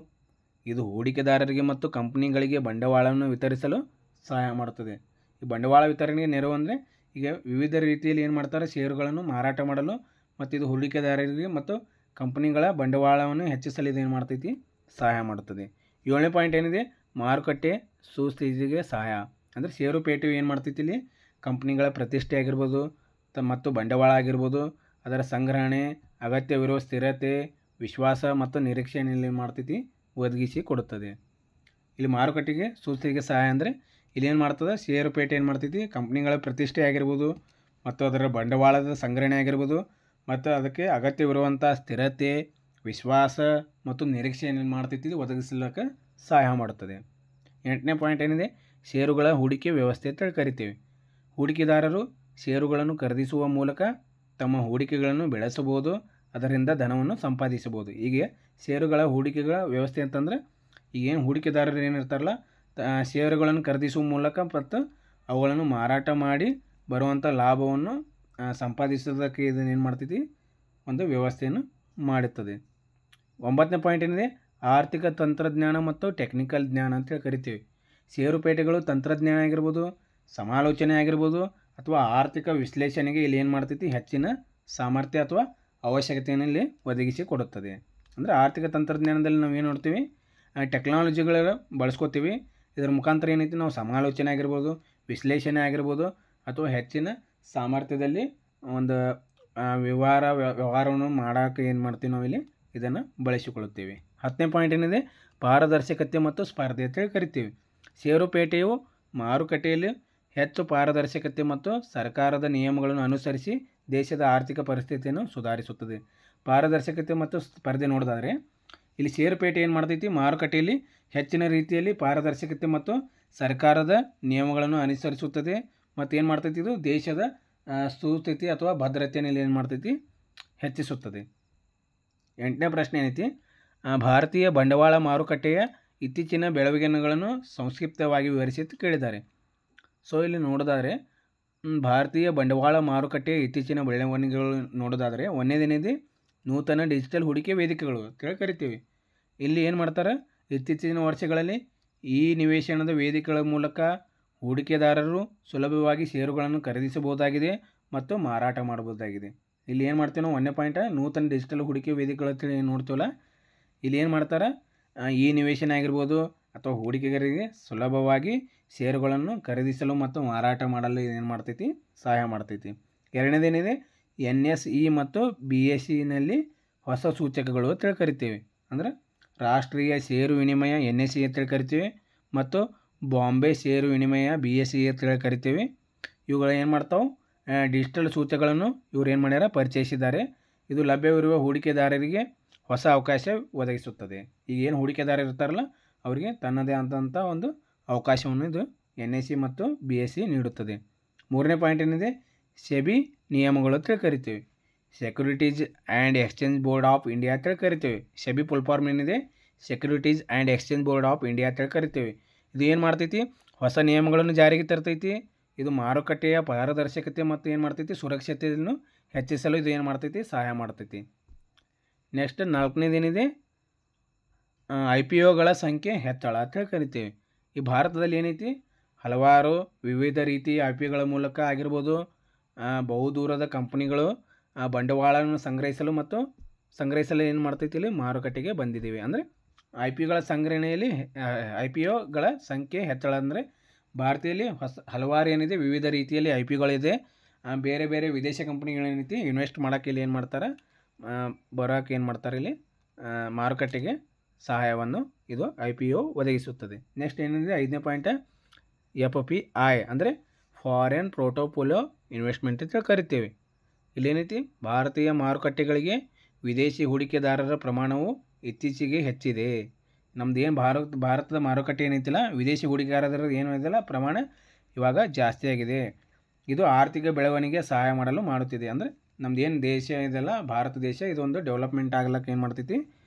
S1: ಇದು ಹೂಡಿಕೆದಾರರಿಗೆ ಮತ್ತು ಕಂಪನಿಗಳಿಗೆ ಬಂಡವಾಳವನ್ನು ವಿತರಿಸಲು ಸಹಾಯ ಮಾಡುತ್ತದೆ. ಈ ಬಂಡವಾಳ ವಿತರಣೆಗೆ ನೆರವು ಅಂದರೆ ಈಗ ವಿವಿಧ ರೀತಿಯಲ್ಲಿ ಏನು ಮಾಡ್ತಾರೆ ಷೇರುಗಳನ್ನು ಮಾರಾಟ ಮಾಡಲು ಮತ್ತು ಇದು ಹೂಡಿಕೆದಾರರಿಗೆ ಮತ್ತು ಕಂಪನಿಗಳ ಬಂಡವಾಳವನ್ನು ಹೆಚ್ಚಿಸಲು ಇದು ಏನು ಮಾಡ್ತೈತಿ ಸಹಾಯ ಮಾಡುತ್ತದೆ. 7ನೇ ಪಾಯಿಂಟ್ ಏನಿದೆ ಮಾರುಕಟ್ಟೆ ಸುಸ್ಥಿತಿಗೆ ಸಹಾಯ. ಅಂದರೆ ಷೇರುಪೇಟೆಯು ಏನು ಮಾಡ್ತೈತಿ ಇಲ್ಲಿ ಕಂಪ್ನಿಗಳ ಪ್ರತಿಷ್ಠೆ ಆಗಿರ್ಬೋದು ಮತ್ತು ಬಂಡವಾಳ ಆಗಿರ್ಬೋದು ಅದರ ಸಂಗ್ರಹಣೆ ಅಗತ್ಯವಿರುವ ಸ್ಥಿರತೆ ವಿಶ್ವಾಸ ಮತ್ತು ನಿರೀಕ್ಷೆಯನ್ನು ಏನು ಮಾಡ್ತೈತಿ ಒದಗಿಸಿ ಕೊಡುತ್ತದೆ. ಇಲ್ಲಿ ಮಾರುಕಟ್ಟೆಗೆ ಸುಸ್ಥಿತಿಗೆ ಸಹಾಯ ಅಂದರೆ ಇಲ್ಲಿ ಏನು ಮಾಡ್ತದೆ ಷೇರುಪೇಟೆ ಏನು ಮಾಡ್ತೈತಿ ಕಂಪ್ನಿಗಳ ಪ್ರತಿಷ್ಠೆ ಆಗಿರ್ಬೋದು ಮತ್ತು ಅದರ ಬಂಡವಾಳದ ಸಂಗ್ರಹಣೆ ಆಗಿರ್ಬೋದು ಮತ್ತು ಅದಕ್ಕೆ ಅಗತ್ಯವಿರುವಂಥ ಸ್ಥಿರತೆ ವಿಶ್ವಾಸ ಮತ್ತು ನಿರೀಕ್ಷೆಯನ್ನು ಏನು ಮಾಡ್ತೈತಿ ಒದಗಿಸಲಿಕ್ಕೆ ಸಹಾಯ ಮಾಡುತ್ತದೆ. 8ನೇ ಪಾಯಿಂಟ್ ಏನಿದೆ ಷೇರುಗಳ ಹೂಡಿಕೆ ವ್ಯವಸ್ಥೆ ಅಂತ ಕರಿತೀವಿ. ಹೂಡಿಕೆದಾರರು ಷೇರುಗಳನ್ನು ಖರೀದಿಸುವ ಮೂಲಕ ತಮ್ಮ ಹೂಡಿಕೆಗಳನ್ನು ಬೆಳೆಸಬಹುದು ಅದರಿಂದ ಧನವನ್ನು ಸಂಪಾದಿಸಬಹುದು. ಹೀಗೆ ಷೇರುಗಳ ಹೂಡಿಕೆಗಳ ವ್ಯವಸ್ಥೆ ಅಂತಂದರೆ ಈಗೇನು ಹೂಡಿಕೆದಾರರು ಏನಿರ್ತಾರಲ್ಲ ಷೇರುಗಳನ್ನು ಖರೀದಿಸುವ ಮೂಲಕ ಮತ್ತು ಅವುಗಳನ್ನು ಮಾರಾಟ ಮಾಡಿ ಬರುವಂಥ ಲಾಭವನ್ನು ಸಂಪಾದಿಸೋದಕ್ಕೆ ಇದನ್ನು ಏನು ಮಾಡ್ತೈತಿ ಒಂದು ವ್ಯವಸ್ಥೆಯನ್ನು ಮಾಡುತ್ತದೆ. 9ನೇ ಪಾಯಿಂಟ್ ಏನಿದೆ ಆರ್ಥಿಕ ತಂತ್ರಜ್ಞಾನ ಮತ್ತು ಟೆಕ್ನಿಕಲ್ ಜ್ಞಾನ ಅಂತೇಳಿ ಕರಿತೀವಿ. ಷೇರುಪೇಟೆಗಳು ತಂತ್ರಜ್ಞಾನ ಆಗಿರ್ಬೋದು ಸಮಾಲೋಚನೆ ಆಗಿರ್ಬೋದು ಅಥವಾ ಆರ್ಥಿಕ ವಿಶ್ಲೇಷಣೆಗೆ ಇಲ್ಲಿ ಏನು ಮಾಡ್ತೈತಿ ಹೆಚ್ಚಿನ ಸಾಮರ್ಥ್ಯ ಅಥವಾ ಅವಶ್ಯಕತೆಯನ್ನು ಇಲ್ಲಿ ಒದಗಿಸಿ ಕೊಡುತ್ತದೆ. ಅಂದರೆ ಆರ್ಥಿಕ ತಂತ್ರಜ್ಞಾನದಲ್ಲಿ ನಾವು ಏನು ನೋಡ್ತೀವಿ ಟೆಕ್ನಾಲಜಿಗಳ ಬಳಸ್ಕೋತೀವಿ. ಇದರ ಮುಖಾಂತರ ಏನೈತಿ ನಾವು ಸಮಾಲೋಚನೆ ಆಗಿರ್ಬೋದು ವಿಶ್ಲೇಷಣೆ ಆಗಿರ್ಬೋದು ಅಥವಾ ಹೆಚ್ಚಿನ ಸಾಮರ್ಥ್ಯದಲ್ಲಿ ಒಂದು ವ್ಯವಹಾರವನ್ನು ಮಾಡೋಕ್ಕೆ ಏನು ಮಾಡ್ತೀವಿ ನಾವು ಇಲ್ಲಿ ಇದನ್ನು ಬಳಸಿಕೊಳ್ಳುತ್ತೇವೆ. 10ನೇ ಪಾಯಿಂಟ್ ಏನಿದೆ ಪಾರದರ್ಶಕತೆ ಮತ್ತು ಸ್ಪರ್ಧೆ ಅಂತೇಳಿ ಕರಿತೀವಿ. ಷೇರುಪೇಟೆಯು ಮಾರುಕಟ್ಟೆಯಲ್ಲಿ ಹೆಚ್ಚು ಪಾರದರ್ಶಕತೆ ಮತ್ತು ಸರ್ಕಾರದ ನಿಯಮಗಳನ್ನು ಅನುಸರಿಸಿ ದೇಶದ ಆರ್ಥಿಕ ಪರಿಸ್ಥಿತಿಯನ್ನು ಸುಧಾರಿಸುತ್ತದೆ. ಪಾರದರ್ಶಕತೆ ಮತ್ತು ಸ್ಪರ್ಧೆ ನೋಡೋದಾದರೆ ಇಲ್ಲಿ ಷೇರುಪೇಟೆ ಏನು ಮಾಡ್ತೈತಿ ಮಾರುಕಟ್ಟೆಯಲ್ಲಿ ಹೆಚ್ಚಿನ ರೀತಿಯಲ್ಲಿ ಪಾರದರ್ಶಕತೆ ಮತ್ತು ಸರ್ಕಾರದ ನಿಯಮಗಳನ್ನು ಅನುಸರಿಸುತ್ತದೆ ಮತ್ತು ಏನು ಮಾಡ್ತೈತಿ ಇದು ದೇಶದ ಸುಸ್ಥಿತಿ ಅಥವಾ ಭದ್ರತೆಯನ್ನು ಏನು ಮಾಡ್ತೈತಿ ಹೆಚ್ಚಿಸುತ್ತದೆ. 8ನೇ ಪ್ರಶ್ನೆ ಏನೈತಿ ಭಾರತೀಯ ಬಂಡವಾಳ ಮಾರುಕಟ್ಟೆಯ ಇತ್ತೀಚಿನ ಬೆಳವಣಿಗೆಗಳನ್ನು ಸಂಕ್ಷಿಪ್ತವಾಗಿ ವಿವರಿಸಿ ಕೇಳಿದ್ದಾರೆ. ಸೊ ಇಲ್ಲಿ ನೋಡೋದಾದರೆ ಭಾರತೀಯ ಬಂಡವಾಳ ಮಾರುಕಟ್ಟೆಯ ಇತ್ತೀಚಿನ ಬೆಳವಣಿಗೆಗಳು ನೋಡೋದಾದರೆ ಒಂದನೇದೇನಿದೆ ನೂತನ ಡಿಜಿಟಲ್ ಹೂಡಿಕೆ ವೇದಿಕೆಗಳು ಅಂತೇಳಿ ಕರಿತೀವಿ. ಇಲ್ಲಿ ಏನು ಮಾಡ್ತಾರೆ, ಇತ್ತೀಚಿನ ವರ್ಷಗಳಲ್ಲಿ ಈ ನಿವೇಶನದ ವೇದಿಕೆಗಳ ಮೂಲಕ ಹೂಡಿಕೆದಾರರು ಸುಲಭವಾಗಿ ಷೇರುಗಳನ್ನು ಖರೀದಿಸಬಹುದಾಗಿದೆ ಮತ್ತು ಮಾರಾಟ ಮಾಡಬಹುದಾಗಿದೆ. ಇಲ್ಲಿ ಏನು ಮಾಡ್ತೀವಿ ನಾವು, ಒಂದನೇ ಪಾಯಿಂಟ್ ನೂತನ ಡಿಜಿಟಲ್ ಹೂಡಿಕೆ ವೇದಿಕೆಗಳು ಅಂತೇಳಿ ಏನು ನೋಡ್ತೀವಲ್ಲ, ಇಲ್ಲಿ ಏನು ಮಾಡ್ತಾರೆ, ಈ ನಿವೇಶನ ಆಗಿರ್ಬೋದು ಅಥವಾ ಹೂಡಿಕೆಗಾರರಿಗೆ ಸುಲಭವಾಗಿ ಷೇರುಗಳನ್ನು ಖರೀದಿಸಲು ಮತ್ತು ಮಾರಾಟ ಮಾಡಲು ಏನು ಮಾಡ್ತೈತಿ, ಸಹಾಯ ಮಾಡ್ತೈತಿ. ಎರಡನೇದೇನಿದೆ NSE ಮತ್ತು BSEನಲ್ಲಿ ಹೊಸ ಸೂಚಕಗಳು ಅಂತೇಳಿ ಕರಿತೀವಿ. ಅಂದರೆ ರಾಷ್ಟ್ರೀಯ ಷೇರು ವಿನಿಮಯ NSE ಅಂತೇಳಿ ಕರಿತೀವಿ ಮತ್ತು ಬಾಂಬೆ ಷೇರು ವಿನಿಮಯ BSE ಅಂತೇಳಿ ಕರಿತೀವಿ. ಇವುಗಳು ಏನು ಮಾಡ್ತಾವೆ, ಡಿಜಿಟಲ್ ಸೂಚಕಗಳನ್ನು ಇವರು ಏನು ಮಾಡ್ಯಾರ, ಪರಿಚಯಿಸಿದ್ದಾರೆ. ಇದು ಲಭ್ಯವಿರುವ ಹೂಡಿಕೆದಾರರಿಗೆ ಹೊಸ ಅವಕಾಶ ಒದಗಿಸುತ್ತದೆ. ಈಗ ಏನು ಹೂಡಿಕೆದಾರರು ಇರ್ತಾರಲ್ಲ ಅವರಿಗೆ ತನ್ನದೇ ಆದಂಥ ಒಂದು ಅವಕಾಶವನ್ನು ಇದು NSE ಮತ್ತು BSE ನೀಡುತ್ತದೆ. ಮೂರನೇ ಪಾಯಿಂಟ್ ಏನಿದೆ, ಸೆಬಿ ನಿಯಮಗಳು ಅಂತೇಳಿ ಕರಿತೀವಿ. Securities and exchange board of India ಅಂತೇಳಿ ಕರಿತೀವಿ. ಸೆಬಿ ಫುಲ್ ಫಾರ್ಮ್ ಏನಿದೆ, securities and exchange board of India ಅಂತೇಳಿ ಕರಿತೀವಿ. ಇದು ಏನು ಮಾಡ್ತೈತಿ, ಹೊಸ ನಿಯಮಗಳನ್ನು ಜಾರಿಗೆ ತರ್ತೈತಿ. ಇದು ಮಾರುಕಟ್ಟೆಯ ಪಾರದರ್ಶಕತೆ ಮತ್ತು ಏನು ಮಾಡ್ತೈತಿ, ಸುರಕ್ಷತೆಯನ್ನು ಹೆಚ್ಚಿಸಲು ಇದು ಏನು ಮಾಡ್ತೈತಿ, ಸಹಾಯ ಮಾಡ್ತೈತಿ. ನೆಕ್ಸ್ಟ್ ನಾಲ್ಕನೇದೇನಿದೆ, IPOಗಳ ಸಂಖ್ಯೆ ಹೆಚ್ಚಳ ಅಂತೇಳಿ ಕರಿತೀವಿ. ಈ ಭಾರತದಲ್ಲಿ ಏನೈತಿ, ಹಲವಾರು ವಿವಿಧ ರೀತಿಯ IPOಗಳ ಮೂಲಕ ಆಗಿರ್ಬೋದು ಬಹುದೂರದ ಕಂಪನಿಗಳು ಬಂಡವಾಳವನ್ನು ಸಂಗ್ರಹಿಸಲು ಏನು ಮಾಡ್ತೈತಿ, ಇಲ್ಲಿ ಮಾರುಕಟ್ಟೆಗೆ ಬಂದಿದ್ದೀವಿ. ಅಂದರೆ IPOಗಳ ಸಂಗ್ರಹಣೆಯಲ್ಲಿ IPOಗಳ ಸಂಖ್ಯೆ ಹೆಚ್ಚಳ ಅಂದರೆ ಭಾರತೀಯಲ್ಲಿ ಹಲವಾರು ಏನಿದೆ ವಿವಿಧ ರೀತಿಯಲ್ಲಿ IPOಗಳಿದೆ. ಬೇರೆ ಬೇರೆ ವಿದೇಶ ಕಂಪ್ನಿಗಳೇನೈತಿ ಇನ್ವೆಸ್ಟ್ ಮಾಡೋಕ್ಕೆ ಇಲ್ಲಿ ಏನು ಮಾಡ್ತಾರೆ, ಬರೋಕ್ಕೆ ಏನು ಮಾಡ್ತಾರೆ, ಇಲ್ಲಿ ಮಾರುಕಟ್ಟೆಗೆ ಸಹಾಯವನ್ನು ಇದು IPO ಒದಗಿಸುತ್ತದೆ. ನೆಕ್ಸ್ಟ್ ಏನಿದೆ, ಐದನೇ ಪಾಯಿಂಟ್ FPI ಅಂದರೆ ಫಾರಿನ್ ಪೋರ್ಟ್ಫೋಲಿಯೋ ಇನ್ವೆಸ್ಟ್ಮೆಂಟ್ ಅಂತ ಕರಿತೀವಿ. ಇಲ್ಲೇನೈತಿ, ಭಾರತೀಯ ಮಾರುಕಟ್ಟೆಗಳಿಗೆ ವಿದೇಶಿ ಹೂಡಿಕೆದಾರರ ಪ್ರಮಾಣವು ಇತ್ತೀಚೆಗೆ ಹೆಚ್ಚಿದೆ. ನಮ್ದು ಏನು ಭಾರತದ ಮಾರುಕಟ್ಟೆ ಏನೈತಿಲ್ಲ, ವಿದೇಶಿ ಹೂಡಿಕೆದಾರರ ಏನು ಇದೆಯಲ್ಲ ಪ್ರಮಾಣ ಇವಾಗ ಜಾಸ್ತಿ ಆಗಿದೆ. ಇದು ಆರ್ಥಿಕ ಬೆಳವಣಿಗೆ ಸಹಾಯ ಮಾಡಲು ಮಾಡುತ್ತಿದೆ. ಅಂದರೆ ನಮ್ದು ಏನು ದೇಶ ಇದೆಲ್ಲ ಭಾರತ ದೇಶ ಇದೊಂದು ಡೆವಲಪ್ಮೆಂಟ್ ಆಗ್ಲಿಕ್ಕೆ ಏನು ಮಾಡ್ತೈತಿ,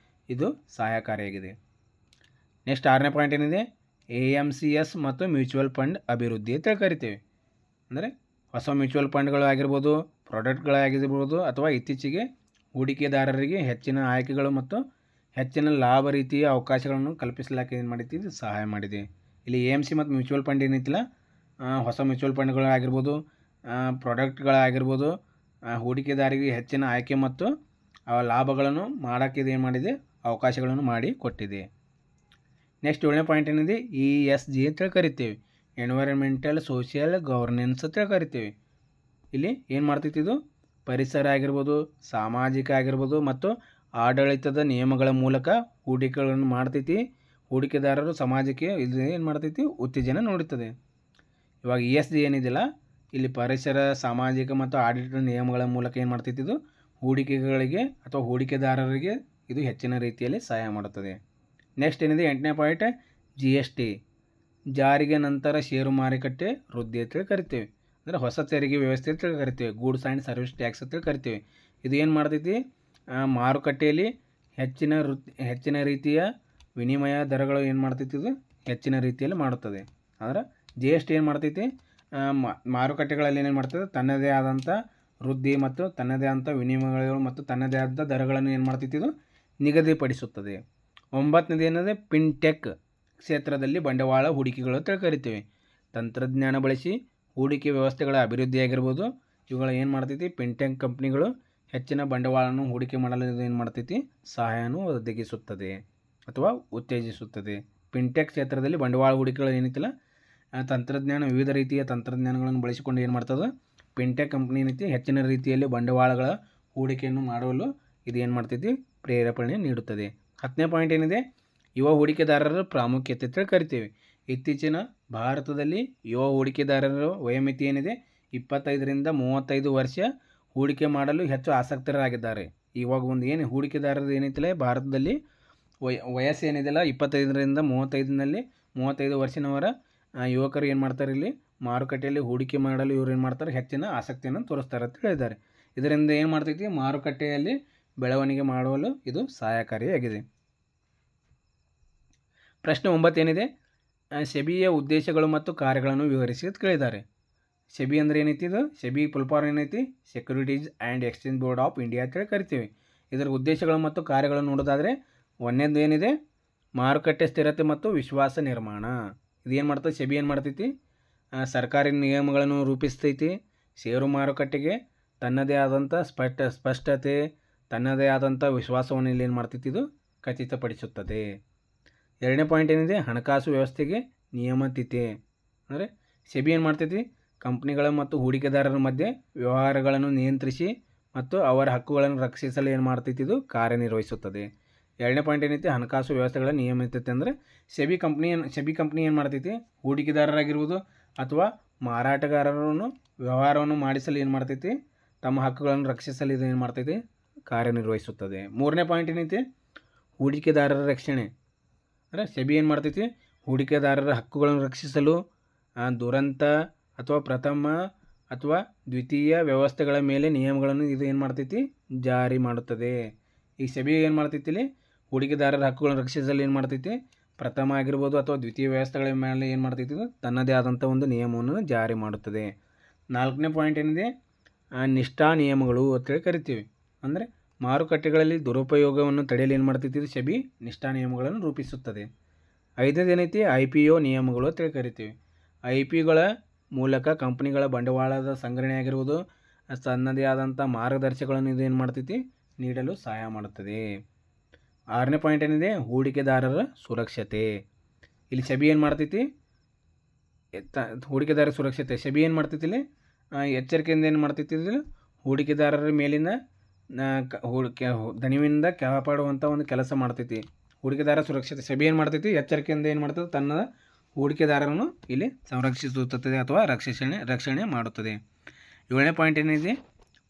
S1: ಇದು ಸಹಾಯಕಾರಿಯಾಗಿದೆ. ನೆಕ್ಸ್ಟ್ ಆರನೇ ಪಾಯಿಂಟ್ ಏನಿದೆ, AMCS ಮತ್ತು ಮ್ಯೂಚುವಲ್ ಫಂಡ್ ಅಭಿವೃದ್ಧಿ ಅಂತ ಕರಿತೀವಿ. ಅಂದರೆ ಹೊಸ ಮ್ಯೂಚುವಲ್ ಫಂಡ್ಗಳು ಆಗಿರ್ಬೋದು, ಪ್ರಾಡಕ್ಟ್ಗಳಾಗಿರ್ಬೋದು ಅಥವಾ ಇತ್ತೀಚೆಗೆ ಹೂಡಿಕೆದಾರರಿಗೆ ಹೆಚ್ಚಿನ ಆಯ್ಕೆಗಳು ಮತ್ತು ಹೆಚ್ಚಿನ ಲಾಭ ರೀತಿಯ ಅವಕಾಶಗಳನ್ನು ಕಲ್ಪಿಸಲಾಕೆ ಏನು ಮಾಡೈತಿ, ಇದು ಸಹಾಯ ಮಾಡಿದೆ. ಇಲ್ಲಿ AMC ಮತ್ತು ಮ್ಯೂಚುವಲ್ ಫಂಡ್ ಏನೈತಿಲ್ಲ, ಹೊಸ ಮ್ಯೂಚುವಲ್ ಫಂಡ್ಗಳಾಗಿರ್ಬೋದು, ಪ್ರಾಡಕ್ಟ್ಗಳಾಗಿರ್ಬೋದು, ಹೂಡಿಕೆದಾರರಿಗೆ ಹೆಚ್ಚಿನ ಆಯ್ಕೆ ಮತ್ತು ಲಾಭಗಳನ್ನು ಮಾಡೋಕ್ಕೆ ಇದು ಏನು ಮಾಡಿದೆ, ಅವಕಾಶಗಳನ್ನು ಮಾಡಿ ಕೊಟ್ಟಿದೆ. ನೆಕ್ಸ್ಟ್ ಏಳನೇ ಪಾಯಿಂಟ್ ಏನಿದೆ, ESG ಅಂತ ಕರಿತೀವಿ. ಎನ್ವೈರನ್ಮೆಂಟಲ್ ಸೋಷಿಯಲ್ ಗವರ್ನೆನ್ಸ್ ಅಂತ ಕರಿತೀವಿ. ಇಲ್ಲಿ ಏನು ಮಾಡ್ತೈತಿ, ಇದು ಪರಿಸರ ಆಗಿರ್ಬೋದು, ಸಾಮಾಜಿಕ ಆಗಿರ್ಬೋದು ಮತ್ತು ಆಡಳಿತದ ನಿಯಮಗಳ ಮೂಲಕ ಹೂಡಿಕೆಗಳನ್ನು ಮಾಡ್ತೈತಿ. ಹೂಡಿಕೆದಾರರು ಸಮಾಜಕ್ಕೆ ಇದು ಏನು ಮಾಡ್ತೈತಿ, ಉತ್ತೇಜನ ನೀಡುತ್ತದೆ. ಇವಾಗ ESG ಏನಿದೆಯಲ್ಲ, ಇಲ್ಲಿ ಪರಿಸರ, ಸಾಮಾಜಿಕ ಮತ್ತು ಆಡಳಿತದ ನಿಯಮಗಳ ಮೂಲಕ ಏನು ಮಾಡ್ತೈತಿ, ಇದು ಹೂಡಿಕೆಗಳಿಗೆ ಅಥವಾ ಹೂಡಿಕೆದಾರರಿಗೆ ಇದು ಹೆಚ್ಚಿನ ರೀತಿಯಲ್ಲಿ ಸಹಾಯ ಮಾಡುತ್ತದೆ. ನೆಕ್ಸ್ಟ್ ಏನಿದೆ, ಎಂಟನೇ ಪಾಯಿಂಟ್ GST ಜಾರಿಗೆ ನಂತರ ಷೇರು ಮಾರುಕಟ್ಟೆ ವೃದ್ಧಿ ಅಂತೇಳಿ ಕರಿತೀವಿ. ಅಂದರೆ ಹೊಸ ತೆರಿಗೆ ವ್ಯವಸ್ಥೆ ಅಂತೇಳಿ ಕರಿತೀವಿ. ಗೂಡ್ಸ್ ಆ್ಯಂಡ್ ಸರ್ವಿಸ್ ಟ್ಯಾಕ್ಸ್ ಅಂತೇಳಿ ಕರಿತೀವಿ. ಇದು ಏನು ಮಾಡ್ತೈತಿ, ಮಾರುಕಟ್ಟೆಯಲ್ಲಿ ಹೆಚ್ಚಿನ ರೀತಿಯ ವಿನಿಮಯ ದರಗಳು ಏನು ಮಾಡ್ತೈತಿ, ಇದು ಹೆಚ್ಚಿನ ರೀತಿಯಲ್ಲಿ ಮಾಡುತ್ತದೆ. ಅಂದ್ರೆ GST ಏನು ಮಾಡ್ತೈತಿ, ಮಾರುಕಟ್ಟೆಗಳಲ್ಲಿ ಏನೇನು ಮಾಡ್ತದೆ, ತನ್ನದೇ ಆದಂಥ ವೃದ್ಧಿ ಮತ್ತು ತನ್ನದೇ ಆದಂಥ ವಿನಿಮಯಗಳು ಮತ್ತು ತನ್ನದೇ ಆದ ದರಗಳನ್ನು ಏನು ಮಾಡ್ತೈತಿ, ಇದು ನಿಗದಿಪಡಿಸುತ್ತದೆ. ಒಂಬತ್ತನೇದು ಏನಿದೆ, ಫಿನ್ಟೆಕ್ ಕ್ಷೇತ್ರದಲ್ಲಿ ಬಂಡವಾಳ ಹೂಡಿಕೆಗಳು ಅಂತ ಕರಿತೀವಿ. ತಂತ್ರಜ್ಞಾನ ಬಳಸಿ ಹೂಡಿಕೆ ವ್ಯವಸ್ಥೆಗಳ ಅಭಿವೃದ್ಧಿಯಾಗಿರ್ಬೋದು, ಇವುಗಳು ಏನು ಮಾಡ್ತೈತಿ, ಫಿನ್ಟೆಕ್ ಕಂಪ್ನಿಗಳು ಹೆಚ್ಚಿನ ಬಂಡವಾಳವನ್ನು ಹೂಡಿಕೆ ಮಾಡಲು ಏನು ಮಾಡ್ತೈತಿ, ಸಹಾಯವನ್ನು ಒದಗಿಸುತ್ತದೆ ಅಥವಾ ಉತ್ತೇಜಿಸುತ್ತದೆ. ಫಿನ್ಟೆಕ್ ಕ್ಷೇತ್ರದಲ್ಲಿ ಬಂಡವಾಳ ಹೂಡಿಕೆಗಳು ಏನೈತಿಲ್ಲ, ವಿವಿಧ ರೀತಿಯ ತಂತ್ರಜ್ಞಾನಗಳನ್ನು ಬಳಸಿಕೊಂಡು ಏನು ಮಾಡ್ತದೆ, ಫಿನ್ಟೆಕ್ ಕಂಪ್ನಿ ಏನೈತಿ ಹೆಚ್ಚಿನ ರೀತಿಯಲ್ಲಿ ಬಂಡವಾಳಗಳ ಹೂಡಿಕೆಯನ್ನು ಮಾಡಲು ಇದು ಏನು ಮಾಡ್ತೈತಿ, ಪ್ರೇರೇಪಣೆ ನೀಡುತ್ತದೆ. 10ನೇ ಪಾಯಿಂಟ್ ಏನಿದೆ, ಯುವ ಹೂಡಿಕೆದಾರರ ಪ್ರಾಮುಖ್ಯತೆ ಅಂತ ಕರಿತೀವಿ. ಇತ್ತೀಚಿನ ಭಾರತದಲ್ಲಿ ಯುವ ಹೂಡಿಕೆದಾರರ ವಯೋಮಿತಿ ಏನಿದೆ 25ರಿಂದ 35 ವರ್ಷ ಹೂಡಿಕೆ ಮಾಡಲು ಹೆಚ್ಚು ಆಸಕ್ತರಾಗಿದ್ದಾರೆ. ಇವಾಗ ಒಂದು ಏನು ಹೂಡಿಕೆದಾರರು ಏನೈತಿಲ್ಲ ಭಾರತದಲ್ಲಿ ವಯಸ್ಸು ಏನಿದೆಯಲ್ಲ 25ರಿಂದ 35 ವರ್ಷದವರ ಯುವಕರು ಏನು ಮಾಡ್ತಾರೆ, ಇಲ್ಲಿ ಮಾರುಕಟ್ಟೆಯಲ್ಲಿ ಹೂಡಿಕೆ ಮಾಡಲು ಇವರು ಏನು ಮಾಡ್ತಾರೆ, ಹೆಚ್ಚಿನ ಆಸಕ್ತಿಯನ್ನು ತೋರಿಸ್ತಾರೆ ಅಂತ ಹೇಳಿದ್ದಾರೆ. ಇದರಿಂದ ಏನು ಮಾಡ್ತೈತಿ, ಮಾರುಕಟ್ಟೆಯಲ್ಲಿ ಬೆಳವಣಿಗೆ ಮಾಡಲು ಇದು ಸಹಾಯಕಾರಿಯಾಗಿದೆ. ಪ್ರಶ್ನೆ 9 ಏನಿದೆ, ಸೆಬಿಯ ಉದ್ದೇಶಗಳು ಮತ್ತು ಕಾರ್ಯಗಳನ್ನು ವಿವರಿಸಿ ಅಂತ ಕೇಳಿದ್ದಾರೆ. ಸೆಬಿ ಅಂದರೆ ಏನೈತಿ? ಇದು ಸೆಬಿ ಫುಲ್ ಫಾರ್ಮ್ ಏನೈತಿ? Securities and exchange board of India ಅಂತೇಳಿ ಕರಿತೀವಿ. ಇದರ ಉದ್ದೇಶಗಳು ಮತ್ತು ಕಾರ್ಯಗಳನ್ನು ನೋಡೋದಾದರೆ ಒಂದನೇದು ಏನಿದೆ? ಮಾರುಕಟ್ಟೆ ಸ್ಥಿರತೆ ಮತ್ತು ವಿಶ್ವಾಸ ನಿರ್ಮಾಣ. ಇದೇನು ಮಾಡ್ತದೆ? ಸೆಬಿ ಏನು ಮಾಡ್ತೈತಿ? ಸರ್ಕಾರಿ ನಿಯಮಗಳನ್ನು ರೂಪಿಸ್ತೈತಿ. ಷೇರು ಮಾರುಕಟ್ಟೆಗೆ ತನ್ನದೇ ಆದಂಥ ಸ್ಪಷ್ಟತೆ, ತನ್ನದೇ ಆದಂಥ ವಿಶ್ವಾಸವನ್ನು ಇಲ್ಲಿ ಏನು ಮಾಡ್ತೈತಿ? ಇದು ಖಚಿತಪಡಿಸುತ್ತದೆ. ಎರಡನೇ ಪಾಯಿಂಟ್ ಏನಿದೆ? ಹಣಕಾಸು ವ್ಯವಸ್ಥೆಗೆ ನಿಯಮಿತತೆ. ಅಂದರೆ ಸೆಬಿ ಏನು ಮಾಡ್ತೈತಿ? ಕಂಪ್ನಿಗಳ ಮತ್ತು ಹೂಡಿಕೆದಾರರ ಮಧ್ಯೆ ವ್ಯವಹಾರಗಳನ್ನು ನಿಯಂತ್ರಿಸಿ ಮತ್ತು ಅವರ ಹಕ್ಕುಗಳನ್ನು ರಕ್ಷಿಸಲು ಏನು ಮಾಡ್ತೈತಿ? ಇದು ಕಾರ್ಯನಿರ್ವಹಿಸುತ್ತದೆ. ಎರಡನೇ ಪಾಯಿಂಟ್ ಏನೈತಿ? ಹಣಕಾಸು ವ್ಯವಸ್ಥೆಗಳ ನಿಯಮಿತತೆ. ಅಂದರೆ ಸೆಬಿ ಕಂಪ್ನಿ ಏನು ಮಾಡ್ತೈತಿ? ಹೂಡಿಕೆದಾರರಾಗಿರ್ಬೋದು ಅಥವಾ ಮಾರಾಟಗಾರರನ್ನು ವ್ಯವಹಾರವನ್ನು ಮಾಡಿಸಲು ಏನು ಮಾಡ್ತೈತಿ? ತಮ್ಮ ಹಕ್ಕುಗಳನ್ನು ರಕ್ಷಿಸಲು ಇದು ಏನು ಮಾಡ್ತೈತಿ? ಕಾರ್ಯನಿರ್ವಹಿಸುತ್ತದೆ. ಮೂರನೇ ಪಾಯಿಂಟ್ ಏನೈತಿ? ಹೂಡಿಕೆದಾರರ ರಕ್ಷಣೆ. ಅಂದರೆ ಸೆಬಿ ಏನು ಮಾಡ್ತೈತಿ? ಹೂಡಿಕೆದಾರರ ಹಕ್ಕುಗಳನ್ನು ರಕ್ಷಿಸಲು ದುರಂತ ಅಥವಾ ಪ್ರಥಮ ಅಥವಾ ದ್ವಿತೀಯ ವ್ಯವಸ್ಥೆಗಳ ಮೇಲೆ ನಿಯಮಗಳನ್ನು ಇದು ಏನು ಮಾಡ್ತೈತಿ? ಜಾರಿ ಮಾಡುತ್ತದೆ. ಈ ಸೆಬಿ ಏನು ಮಾಡ್ತೈತಿ? ಇಲ್ಲಿ ಹೂಡಿಕೆದಾರರ ಹಕ್ಕುಗಳನ್ನು ರಕ್ಷಿಸಲು ಏನು ಮಾಡ್ತೈತಿ? ಪ್ರಥಮ ಆಗಿರ್ಬೋದು ಅಥವಾ ದ್ವಿತೀಯ ವ್ಯವಸ್ಥೆಗಳ ಮೇಲೆ ಏನು ಮಾಡ್ತೈತಿ? ತನ್ನದೇ ಆದಂಥ ಒಂದು ನಿಯಮವನ್ನು ಜಾರಿ ಮಾಡುತ್ತದೆ. ನಾಲ್ಕನೇ ಪಾಯಿಂಟ್ ಏನಿದೆ? ನಿಷ್ಠಾ ನಿಯಮಗಳು ಅಂತೇಳಿ ಕರಿತೀವಿ. ಅಂದರೆ ಮಾರುಕಟ್ಟೆಗಳಲ್ಲಿ ದುರುಪಯೋಗವನ್ನು ತಡೆಯಲು ಏನು ಮಾಡ್ತೈತಿ? ಇದು ಸೆಬಿ ನಿಷ್ಠಾ ನಿಯಮಗಳನ್ನು ರೂಪಿಸುತ್ತದೆ. ಐದನೇದು ಏನೈತಿ? IPO ನಿಯಮಗಳು ಅಂತೇಳಿ ಕರಿತೀವಿ. IPOಗಳ ಮೂಲಕ ಕಂಪನಿಗಳ ಬಂಡವಾಳದ ಸಂಗ್ರಹಣೆ ಆಗಿರುವುದು ತನ್ನದೇ ಆದಂಥ ಮಾರ್ಗದರ್ಶಕಗಳನ್ನು ಇದು ಏನು ಮಾಡ್ತೈತಿ? ನೀಡಲು ಸಹಾಯ ಮಾಡುತ್ತದೆ. ಆರನೇ ಪಾಯಿಂಟ್ ಏನಿದೆ? ಹೂಡಿಕೆದಾರರ ಸುರಕ್ಷತೆ. ಇಲ್ಲಿ ಸೆಬಿ ಏನು ಮಾಡ್ತೈತಿ? ಹೂಡಿಕೆದಾರರ ಸುರಕ್ಷತೆ. ಸೆಬಿ ಏನು ಮಾಡ್ತೈತಿ? ಇಲ್ಲಿ ಎಚ್ಚರಿಕೆಯಿಂದ ಏನು ಮಾಡ್ತೈತಿ? ಇಲ್ಲಿ ಹೂಡಿಕೆದಾರರ ಮೇಲಿನ ದಣಿವಿನಿಂದ ಕಾಪಾಡುವಂಥ ಒಂದು ಕೆಲಸ ಮಾಡ್ತೈತಿ. ಹೂಡಿಕೆದಾರ ಸುರಕ್ಷತೆ. ಸೆಬಿ ಏನು ಮಾಡ್ತೈತಿ? ಎಚ್ಚರಿಕೆಯಿಂದ ಏನು ಮಾಡ್ತದೆ? ತನ್ನ ಹೂಡಿಕೆದಾರರನ್ನು ಇಲ್ಲಿ ಸಂರಕ್ಷಿಸುತ್ತದೆ ಅಥವಾ ರಕ್ಷಣೆ ಮಾಡುತ್ತದೆ. ಏಳನೇ ಪಾಯಿಂಟ್ ಏನಿದೆ?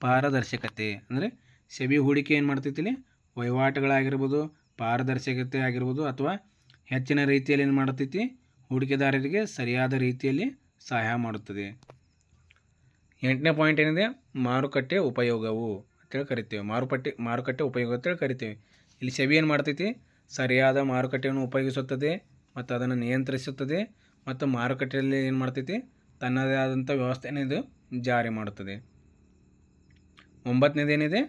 S1: ಪಾರದರ್ಶಕತೆ. ಅಂದರೆ ಸೆಬಿ ಹೂಡಿಕೆ ಏನು ಮಾಡ್ತೈತಿ? ಇಲ್ಲಿ ವಹಿವಾಟುಗಳಾಗಿರ್ಬೋದು, ಪಾರದರ್ಶಕತೆ ಆಗಿರ್ಬೋದು ಅಥವಾ ಹೆಚ್ಚಿನ ರೀತಿಯಲ್ಲಿ ಏನು ಮಾಡ್ತೈತಿ? ಹೂಡಿಕೆದಾರರಿಗೆ ಸರಿಯಾದ ರೀತಿಯಲ್ಲಿ ಸಹಾಯ ಮಾಡುತ್ತದೆ. ಎಂಟನೇ ಪಾಯಿಂಟ್ ಏನಿದೆ? ಮಾರುಕಟ್ಟೆ ಉಪಯೋಗವು ಅಂತೇಳಿ ಕರಿತೀವಿ. ಮಾರುಕಟ್ಟೆ ಉಪಯೋಗ ಅಂತೇಳಿ ಕರಿತೀವಿ. ಇಲ್ಲಿ ಸೆಬಿ ಏನು ಮಾಡ್ತೈತಿ? ಸರಿಯಾದ ಮಾರುಕಟ್ಟೆಯನ್ನು ಉಪಯೋಗಿಸುತ್ತದೆ ಮತ್ತು ಅದನ್ನು ನಿಯಂತ್ರಿಸುತ್ತದೆ ಮತ್ತು ಮಾರುಕಟ್ಟೆಯಲ್ಲಿ ಏನು ಮಾಡ್ತೈತಿ? ತನ್ನದೇ ಆದಂಥ ವ್ಯವಸ್ಥೆಯನ್ನು ಇದು ಜಾರಿ ಮಾಡುತ್ತದೆ. ಒಂಬತ್ತನೇದೇನಿದೆ?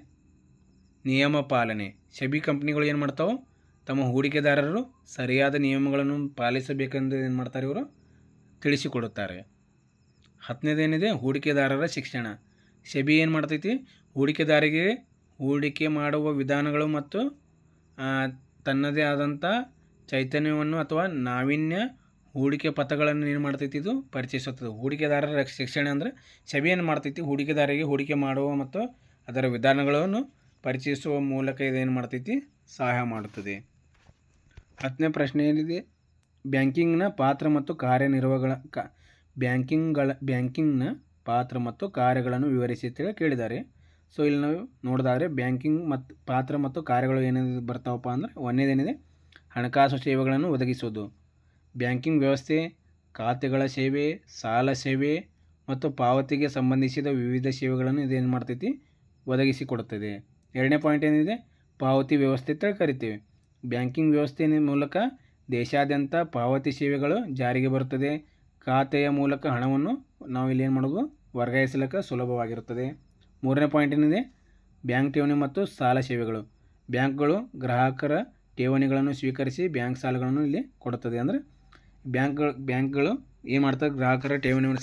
S1: ನಿಯಮ ಪಾಲನೆ. ಸೆಬಿ ಕಂಪ್ನಿಗಳು ಏನು ಮಾಡ್ತಾವೆ? ತಮ್ಮ ಹೂಡಿಕೆದಾರರು ಸರಿಯಾದ ನಿಯಮಗಳನ್ನು ಪಾಲಿಸಬೇಕೆಂದು ಏನು ಮಾಡ್ತಾರೆ? ಇವರು ತಿಳಿಸಿಕೊಡುತ್ತಾರೆ. ಹತ್ತನೇದೇನಿದೆ? ಹೂಡಿಕೆದಾರರ ಶಿಕ್ಷಣ. ಸೆಬಿ ಏನು ಮಾಡ್ತೈತಿ? ಹೂಡಿಕೆದಾರರಿಗೆ ಹೂಡಿಕೆ ಮಾಡುವ ವಿಧಾನಗಳು ಮತ್ತು ತನ್ನದೇ ಆದಂಥ ಚೈತನ್ಯವನ್ನು ಅಥವಾ ನಾವೀನ್ಯ ಹೂಡಿಕೆ ಪಥಗಳನ್ನು ಏನು ಮಾಡ್ತೈತಿ? ಇದು ಪರಿಚಯಿಸುತ್ತದೆ. ಹೂಡಿಕೆದಾರರ ಶಿಕ್ಷಣ ಅಂದರೆ ಸೆಬಿ ಏನು ಮಾಡ್ತೈತಿ? ಹೂಡಿಕೆದಾರರಿಗೆ ಹೂಡಿಕೆ ಮಾಡುವ ಮತ್ತು ಅದರ ವಿಧಾನಗಳನ್ನು ಪರಿಚಯಿಸುವ ಮೂಲಕ ಇದೇನು ಮಾಡ್ತೈತಿ? ಸಹಾಯ ಮಾಡುತ್ತದೆ. ಹತ್ತನೇ ಪ್ರಶ್ನೆ ಏನಿದೆ? ಬ್ಯಾಂಕಿಂಗ್ನ ಪಾತ್ರ ಮತ್ತು ಬ್ಯಾಂಕಿಂಗ್ನ ಪಾತ್ರ ಮತ್ತು ಕಾರ್ಯಗಳನ್ನು ವಿವರಿಸಿ ಅಂತೇಳಿ ಕೇಳಿದ್ದಾರೆ. ಸೊ ಇಲ್ಲಿ ನಾವು ನೋಡಿದಾದರೆ ಬ್ಯಾಂಕಿಂಗ್ ಮತ್ತು ಪಾತ್ರ ಮತ್ತು ಕಾರ್ಯಗಳು ಏನೇನು ಬರ್ತಾವಪ್ಪ ಅಂದರೆ ಒಂದನೇದೇನಿದೆ? ಹಣಕಾಸು ಸೇವೆಗಳನ್ನು ಒದಗಿಸುವುದು. ಬ್ಯಾಂಕಿಂಗ್ ವ್ಯವಸ್ಥೆ ಖಾತೆಗಳ ಸೇವೆ, ಸಾಲ ಸೇವೆ ಮತ್ತು ಪಾವತಿಗೆ ಸಂಬಂಧಿಸಿದ ವಿವಿಧ ಸೇವೆಗಳನ್ನು ಇದೇನು ಮಾಡ್ತೈತಿ? ಒದಗಿಸಿಕೊಡುತ್ತದೆ. ಎರಡನೇ ಪಾಯಿಂಟ್ ಏನಿದೆ? ಪಾವತಿ ವ್ಯವಸ್ಥೆ ಅಂತ ಕರಿತೀವಿ. ಬ್ಯಾಂಕಿಂಗ್ ವ್ಯವಸ್ಥೆಯ ಮೂಲಕ ದೇಶಾದ್ಯಂತ ಪಾವತಿ ಸೇವೆಗಳು ಜಾರಿಗೆ ಬರುತ್ತದೆ. ಖಾತೆಯ ಮೂಲಕ ಹಣವನ್ನು ನಾವು ಇಲ್ಲಿ ಏನು ಮಾಡೋದು? ವರ್ಗಾಯಿಸಲಿಕ್ಕೆ ಸುಲಭವಾಗಿರುತ್ತದೆ. ಮೂರನೇ ಪಾಯಿಂಟ್ ಏನಿದೆ? ಬ್ಯಾಂಕ್ ಠೇವಣಿ ಮತ್ತು ಸಾಲ ಸೇವೆಗಳು. ಬ್ಯಾಂಕ್ಗಳು ಗ್ರಾಹಕರ ಠೇವಣಿಗಳನ್ನು ಸ್ವೀಕರಿಸಿ ಬ್ಯಾಂಕ್ ಸಾಲಗಳನ್ನು ಇಲ್ಲಿ ಕೊಡುತ್ತದೆ. ಅಂದರೆ ಬ್ಯಾಂಕ್ಗಳು ಏನು ಮಾಡ್ತದೆ? ಗ್ರಾಹಕರ ಠೇವಣಿಯನ್ನು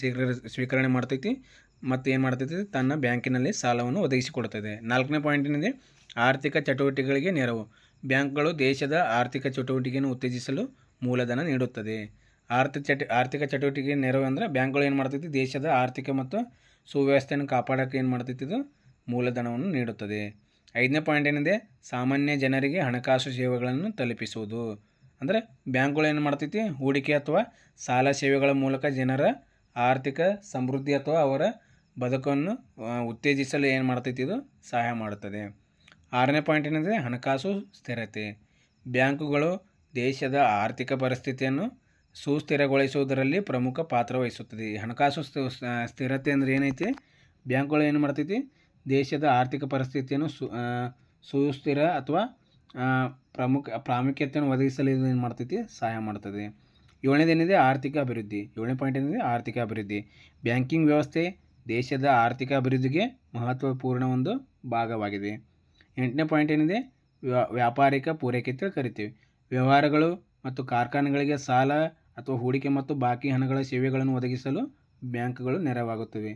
S1: ಸ್ವೀಕರಣೆ ಮಾಡ್ತೈತಿ ಮತ್ತು ಏನು ಮಾಡ್ತೈತಿ? ತನ್ನ ಬ್ಯಾಂಕಿನಲ್ಲಿ ಸಾಲವನ್ನು ಒದಗಿಸಿಕೊಡುತ್ತದೆ. ನಾಲ್ಕನೇ ಪಾಯಿಂಟ್ ಏನಿದೆ? ಆರ್ಥಿಕ ಚಟುವಟಿಕೆಗಳಿಗೆ ನೆರವು. ಬ್ಯಾಂಕ್ಗಳು ದೇಶದ ಆರ್ಥಿಕ ಚಟುವಟಿಕೆಯನ್ನು ಉತ್ತೇಜಿಸಲು ಮೂಲಧನ ನೀಡುತ್ತದೆ. ಆರ್ಥಿಕ ಚಟುವಟಿಕೆ ನೆರವು ಅಂದರೆ ಬ್ಯಾಂಕ್ಗಳು ಏನು ಮಾಡ್ತೈತಿ? ದೇಶದ ಆರ್ಥಿಕ ಮತ್ತು ಸುವ್ಯವಸ್ಥೆಯನ್ನು ಕಾಪಾಡೋಕ್ಕೆ ಏನು ಮಾಡ್ತೈತಿ? ಇದು ಮೂಲಧನವನ್ನು ನೀಡುತ್ತದೆ. ಐದನೇ ಪಾಯಿಂಟ್ ಏನಿದೆ? ಸಾಮಾನ್ಯ ಜನರಿಗೆ ಹಣಕಾಸು ಸೇವೆಗಳನ್ನು ತಲುಪಿಸುವುದು. ಅಂದರೆ ಬ್ಯಾಂಕ್ಗಳು ಏನು ಮಾಡ್ತೈತಿ? ಹೂಡಿಕೆ ಅಥವಾ ಸಾಲ ಸೇವೆಗಳ ಮೂಲಕ ಜನರ ಆರ್ಥಿಕ ಸಮೃದ್ಧಿ ಅಥವಾ ಅವರ ಬದುಕನ್ನು ಉತ್ತೇಜಿಸಲು ಏನು ಮಾಡ್ತೈತಿ? ಇದು ಸಹಾಯ ಮಾಡುತ್ತದೆ. ಆರನೇ ಪಾಯಿಂಟ್ ಏನಿದೆ? ಹಣಕಾಸು ಸ್ಥಿರತೆ. ಬ್ಯಾಂಕುಗಳು ದೇಶದ ಆರ್ಥಿಕ ಪರಿಸ್ಥಿತಿಯನ್ನು ಸುಸ್ಥಿರಗೊಳಿಸುವುದರಲ್ಲಿ ಪ್ರಮುಖ ಪಾತ್ರ ವಹಿಸುತ್ತದೆ. ಹಣಕಾಸು ಸ್ಥಿರತೆ ಅಂದರೆ ಏನೈತಿ? ಬ್ಯಾಂಕ್ಗಳು ಏನು ಮಾಡ್ತೈತಿ? ದೇಶದ ಆರ್ಥಿಕ ಪರಿಸ್ಥಿತಿಯನ್ನು ಸುಸ್ಥಿರ ಅಥವಾ ಪ್ರಾಮುಖ್ಯತೆಯನ್ನು ಒದಗಿಸಲು ಇದು ಏನು ಮಾಡ್ತೈತಿ? ಸಹಾಯ ಮಾಡ್ತದೆ. ಏಳನೇದೇನಿದೆ ಆರ್ಥಿಕ ಅಭಿವೃದ್ಧಿ. 7ನೇ ಪಾಯಿಂಟ್ ಏನಿದೆ ಆರ್ಥಿಕ ಅಭಿವೃದ್ಧಿ. ಬ್ಯಾಂಕಿಂಗ್ ವ್ಯವಸ್ಥೆ ದೇಶದ ಆರ್ಥಿಕ ಅಭಿವೃದ್ಧಿಗೆ ಮಹತ್ವಪೂರ್ಣ ಒಂದು ಭಾಗವಾಗಿದೆ. 8ನೇ ಪಾಯಿಂಟ್ ಏನಿದೆ ವ್ಯಾಪಾರಿಕ ಪೂರೈಕೆ ಅಂತ ಕರಿತೀವಿ. ವ್ಯವಹಾರಗಳು ಮತ್ತು ಕಾರ್ಖಾನೆಗಳಿಗೆ ಸಾಲ ಅಥವಾ ಹೂಡಿಕೆ ಮತ್ತು ಬಾಕಿ ಹಣಗಳ ಸೇವೆಗಳನ್ನು ಒದಗಿಸಲು ಬ್ಯಾಂಕ್ಗಳು ನೆರವಾಗುತ್ತವೆ.